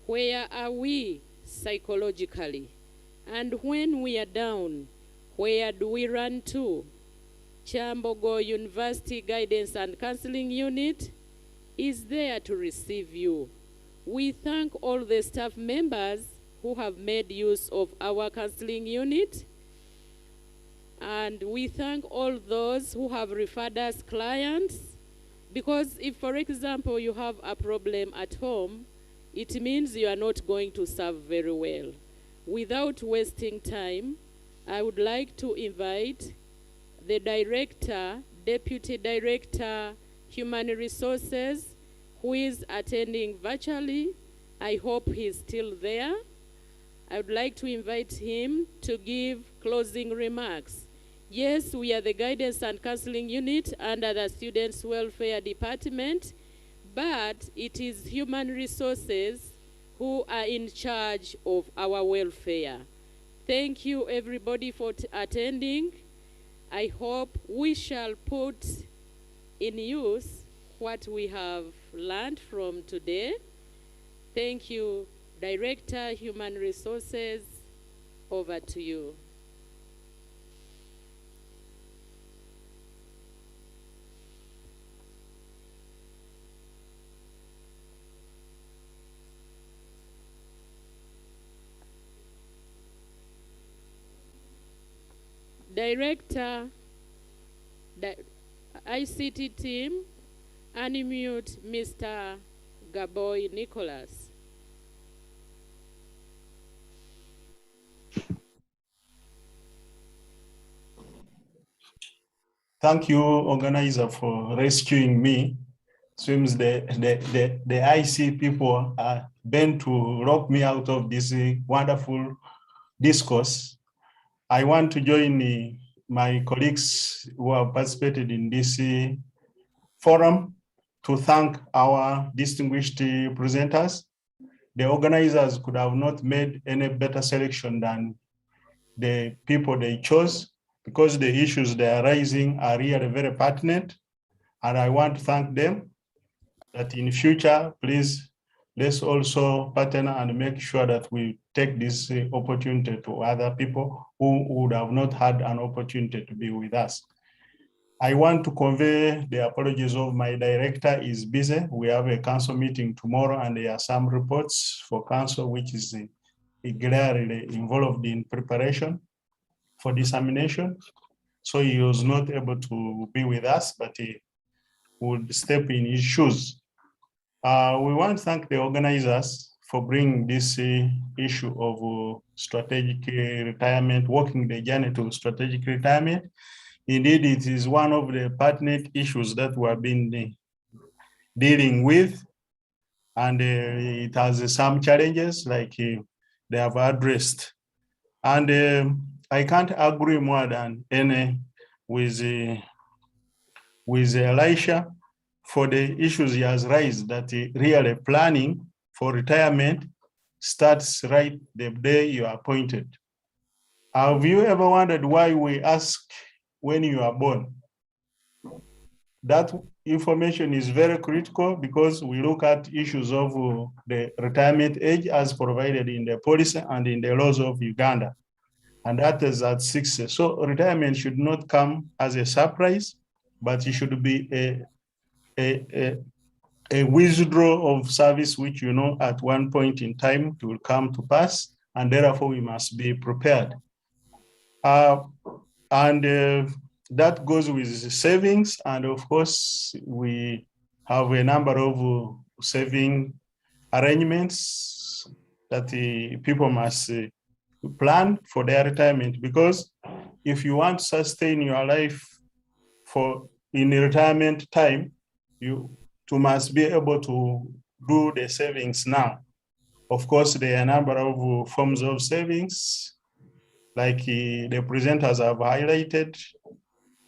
Where are we psychologically? And when we are down, where do we run to? Kyambogo University Guidance and Counseling Unit is there to receive you. We thank all the staff members who have made use of our counseling unit. And we thank all those who have referred us clients. Because if, for example, you have a problem at home, it means you are not going to serve very well. Without wasting time, I would like to invite the Director, Deputy Director, Human Resources, who is attending virtually. I hope he's still there. I would like to invite him to give closing remarks. Yes, we are the Guidance and Counseling Unit under the Students' Welfare Department, but it is Human Resources who are in charge of our welfare. Thank you, everybody, for attending. I hope we shall put in use what we have learned from today. Thank you, Director, Human Resources. Over to you. Director, ICT team, unmute Mr. Gaboy Nicholas. Thank you, organizer, for rescuing me. Seems the IC people are bent to rock me out of this wonderful discourse. I want to join my colleagues who have participated in this forum to thank our distinguished presenters. The organizers could have not made any better selection than the people they chose, because the issues they are raising are really very pertinent. And I want to thank them that in future, please, let's also partner and make sure that we take this opportunity to other people who would have not had an opportunity to be with us. I want to convey the apologies of my director is busy. We have a council meeting tomorrow and there are some reports for council, which is regularly involved in preparation for dissemination. So he was not able to be with us, but he would step in his shoes. We want to thank the organizers for bringing this issue of strategic retirement, walking the journey to strategic retirement. Indeed, it is one of the pertinent issues that we have been dealing with, and it has some challenges like they have addressed. And I can't agree more than any with Elisha for the issues he has raised, that really planning for retirement starts right the day you are appointed. Have you ever wondered why we ask when you are born? That information is very critical because we look at issues of the retirement age as provided in the policy and in the laws of Uganda. And that is at 60. So retirement should not come as a surprise, but it should be a withdrawal of service, which you know at one point in time it will come to pass, and therefore we must be prepared. That goes with savings, and of course we have a number of saving arrangements that the people must plan for their retirement, because if you want to sustain your life in retirement time, you must be able to do the savings now. Of course, there are a number of forms of savings, like the presenters have highlighted.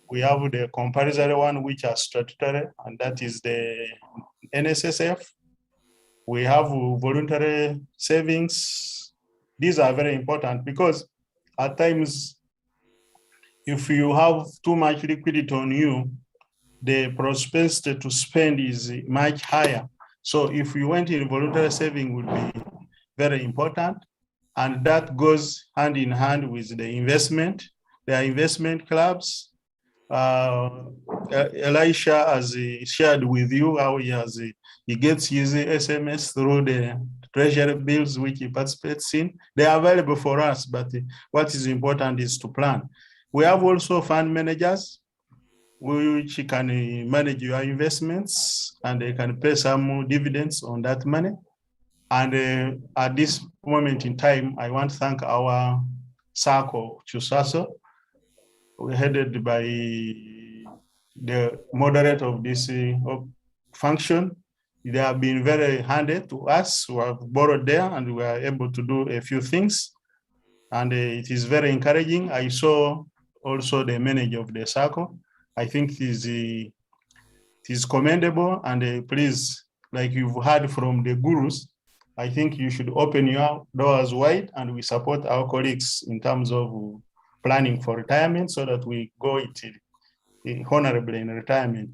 We have the compulsory one, which are statutory, and that is the NSSF. We have voluntary savings. These are very important because at times, if you have too much liquidity on you, the propensity to spend is much higher. So if you went in voluntary saving would be very important. And that goes hand in hand with the investment. There are investment clubs. Elisha has shared with you how he gets his SMS through the treasury bills which he participates in. They are available for us, but what is important is to plan. We have also fund managers which can manage your investments, and they can pay some dividends on that money. And at this moment in time, I want to thank our circle, Chusaso, headed by the moderator of this function. They have been very handy to us who have borrowed there, and we are able to do a few things. And it is very encouraging. I saw also the manager of the circle. I think it is commendable, and please, like you've heard from the gurus, I think you should open your doors wide, and we support our colleagues in terms of planning for retirement so that we go honorably in retirement.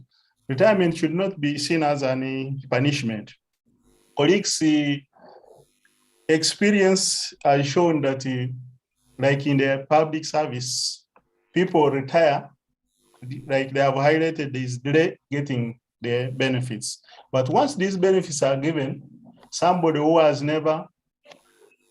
Retirement should not be seen as any punishment. Colleagues' experience has shown that, like in the public service, people retire, like they have highlighted, is delay getting the benefits. But once these benefits are given, somebody who has never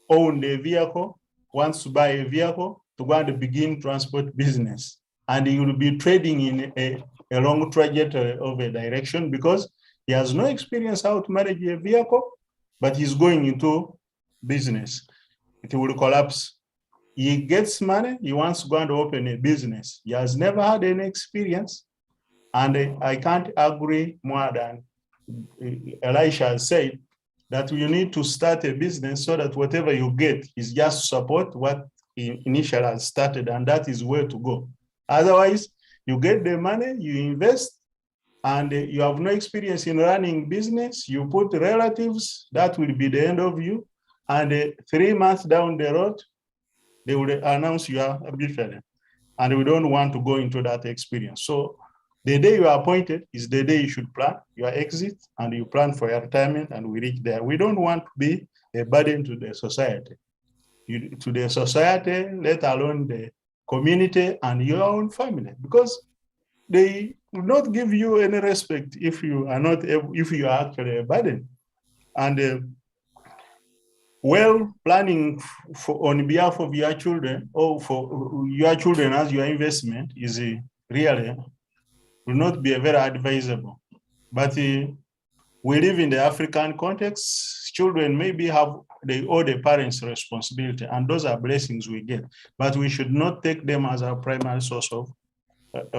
owned a vehicle wants to buy a vehicle to go and begin transport business. And he will be trading in a long trajectory of a direction because he has no experience how to manage a vehicle, but he's going into business. It will collapse. He gets money, he wants to go and open a business. He has never had any experience. And I can't agree more than Elisha has said, that you need to start a business so that whatever you get is just support what he initially has started, and that is where to go. Otherwise, you get the money, you invest, and you have no experience in running business, you put relatives, that will be the end of you. And 3 months down the road, they will announce you are a different. And we don't want to go into that experience. So the day you are appointed is the day you should plan your exit, and you plan for your retirement, and we reach there. We don't want to be a burden to the society, let alone the community and your own family, because they will not give you any respect if you are not if you are actually a burden. And well, planning on behalf of your children, or for your children as your investment, is really will not be very advisable. But we live in the African context. Children maybe they owe the parents responsibility, and those are blessings we get. But we should not take them as our primary source of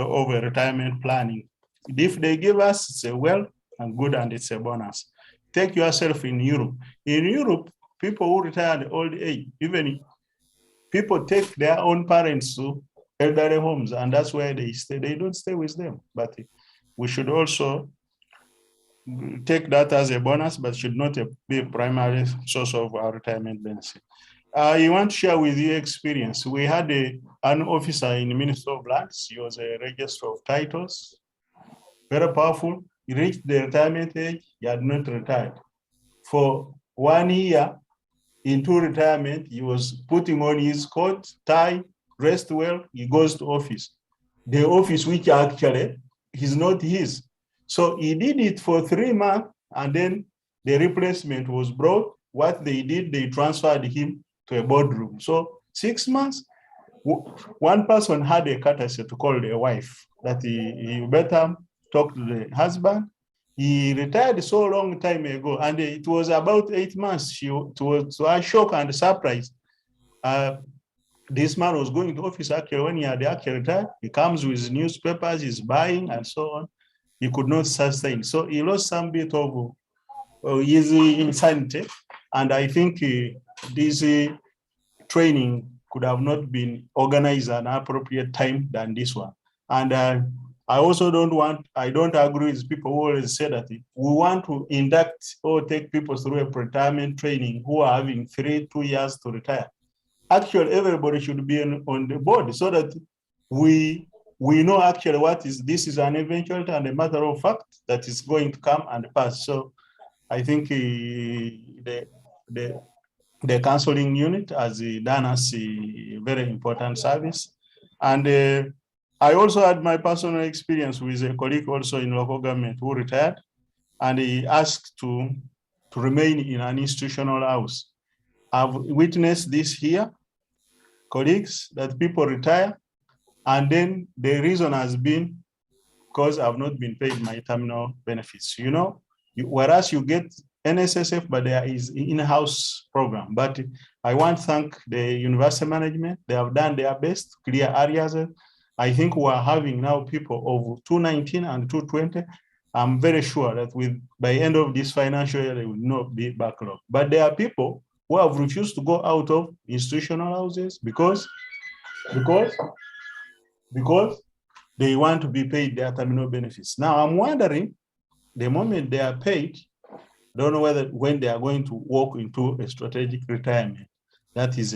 a retirement planning. If they give us, it's a well and good, and it's a bonus. Take yourself in Europe. In Europe, people who retire at old age, even people take their own parents to elderly homes, and that's where they stay. They don't stay with them. But we should also take that as a bonus, but should not be a primary source of our retirement benefit. I want to share with you experience. We had an officer in the Ministry of Lands. He was a registrar of titles, very powerful. He reached the retirement age. He had not retired. For 1 year into retirement, he was putting on his coat, tie, dressed well, he goes to office. The office, which actually is not his. So he did it for 3 months, and then the replacement was brought. What they did, they transferred him to a boardroom. So 6 months, one person had a courtesy to call the wife that he better talk to the husband. He retired so long time ago, and it was about 8 months. It was a shock and surprise. This man was going to office actually when he had actually retired. He comes with newspapers, he's buying and so on. He could not sustain. So he lost some bit of his insanity. And I think this training could have not been organized at an appropriate time than this one. And I also I don't agree with people who always say that we want to induct or take people through a retirement training who are having 2 years to retire. Actually, everybody should be on the board so that we know actually this is an eventuality and a matter of fact that is going to come and pass. So I think the counseling unit has done us a very important service. And I also had my personal experience with a colleague also in local government who retired, and he asked to remain in an institutional house. I've witnessed this here, colleagues, that people retire, and then the reason has been because I've not been paid my terminal benefits. Whereas you get NSSF, but there is in-house program. But I want to thank the university management. They have done their best to clear areas. I think we are having now people of 219 and 220. I'm very sure that by end of this financial year, they will not be backlogged. But there are people who have refused to go out of institutional houses because because they want to be paid their terminal benefits. Now I'm wondering, the moment they are paid, don't know whether when they are going to walk into a strategic retirement. That is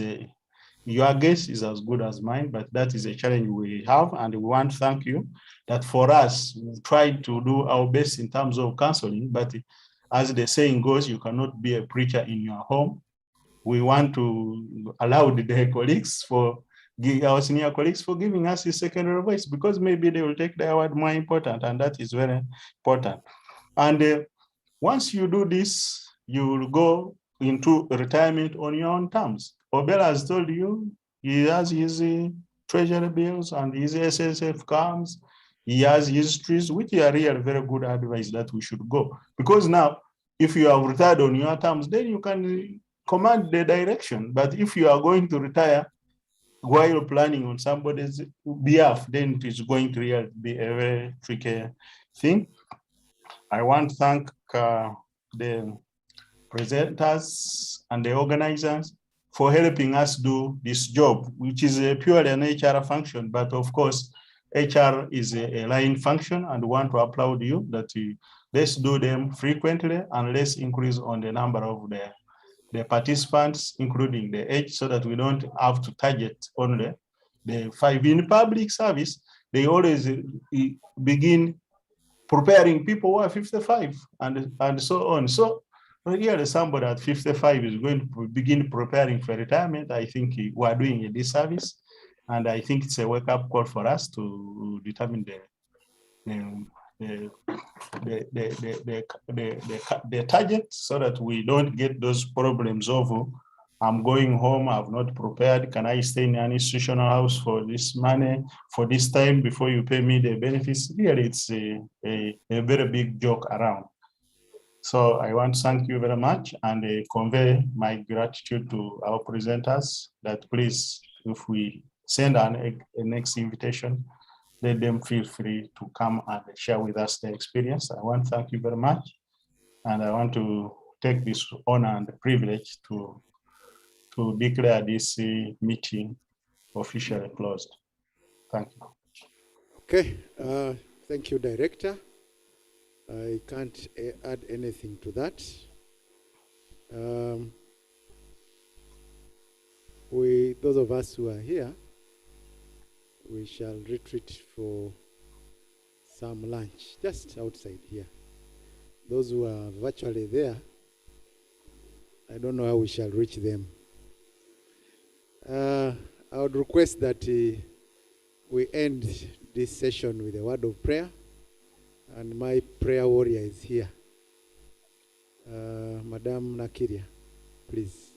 your guess is as good as mine, but that is a challenge we have, and we want to thank you that for us, we tried to do our best in terms of counseling, but as the saying goes, you cannot be a preacher in your home. We want to allow the colleagues our senior colleagues for giving us a secondary voice, because maybe they will take their word more important, and that is very important. And once you do this, you will go into retirement on your own terms. Obela has told you he has his treasury bills and his SSF comes. He has his trees, which are really very good advice that we should go. Because now, if you have retired on your terms, then you can command the direction. But if you are going to retire while planning on somebody's behalf, then it is going to really be a very tricky thing. I want to thank the presenters and the organizers for helping us do this job, which is purely an HR function. But of course, HR is a line function, and want to applaud you that let's do them frequently, and let's increase on the number of the participants, including the age, so that we don't have to target only the 5. In public service, they always begin preparing people who are 55 and so on. So really somebody at 55 is going to begin preparing for retirement. I think we are doing a disservice, and I think it's a wake-up call for us to determine the target, so that we don't get those problems of I'm going home, I've not prepared, can I stay in an institutional house for this money, for this time before you pay me the benefits? Really, it's a very big joke around. So I want to thank you very much, and convey my gratitude to our presenters that please, if we send a next invitation, let them feel free to come and share with us their experience. I want to thank you very much. And I want to take this honor and the privilege to declare this meeting officially closed. Thank you. Okay, thank you, Director. I can't add anything to that. Those of us who are here, we shall retreat for some lunch just outside here. Those who are virtually there, I don't know how we shall reach them. I would request that we end this session with a word of prayer, and my prayer warrior is here. Madam Nakiria, please.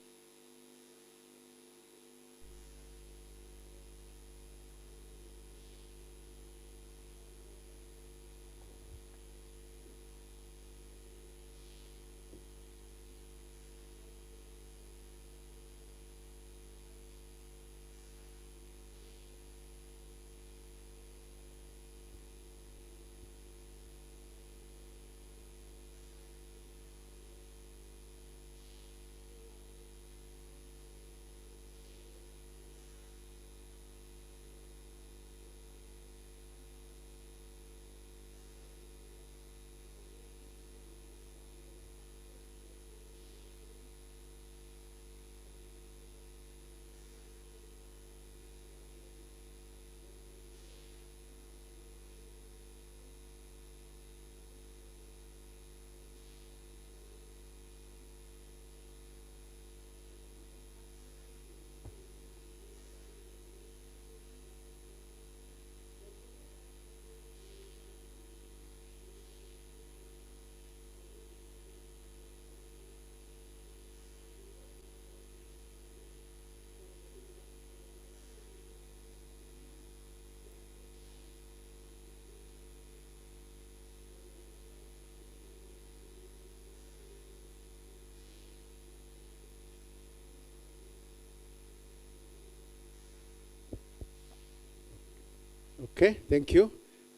Okay, thank you.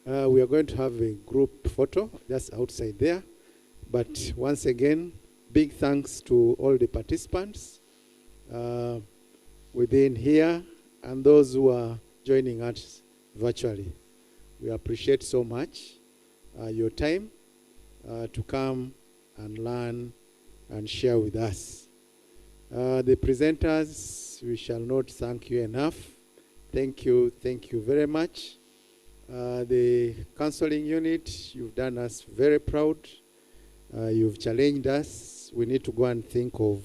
We are going to have a group photo just outside there. But once again, big thanks to all the participants within here and those who are joining us virtually. We appreciate so much your time to come and learn and share with us. The presenters, we shall not thank you enough. Thank you very much. The counseling unit, you've done us very proud. You've challenged us. We need to go and think of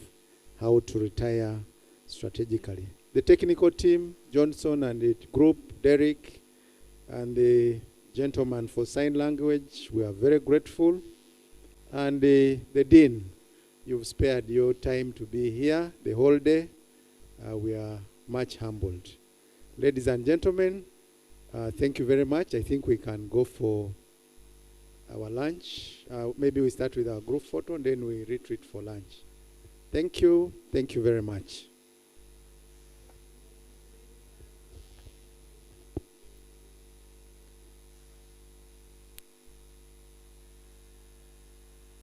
how to retire strategically. The technical team, Johnson and the group, Derek, and the gentleman for sign language, we are very grateful. And the dean, you've spared your time to be here the whole day. We are much humbled. Ladies and gentlemen, thank you very much. I think we can go for our lunch. Maybe we start with our group photo and then we retreat for lunch. Thank you very much.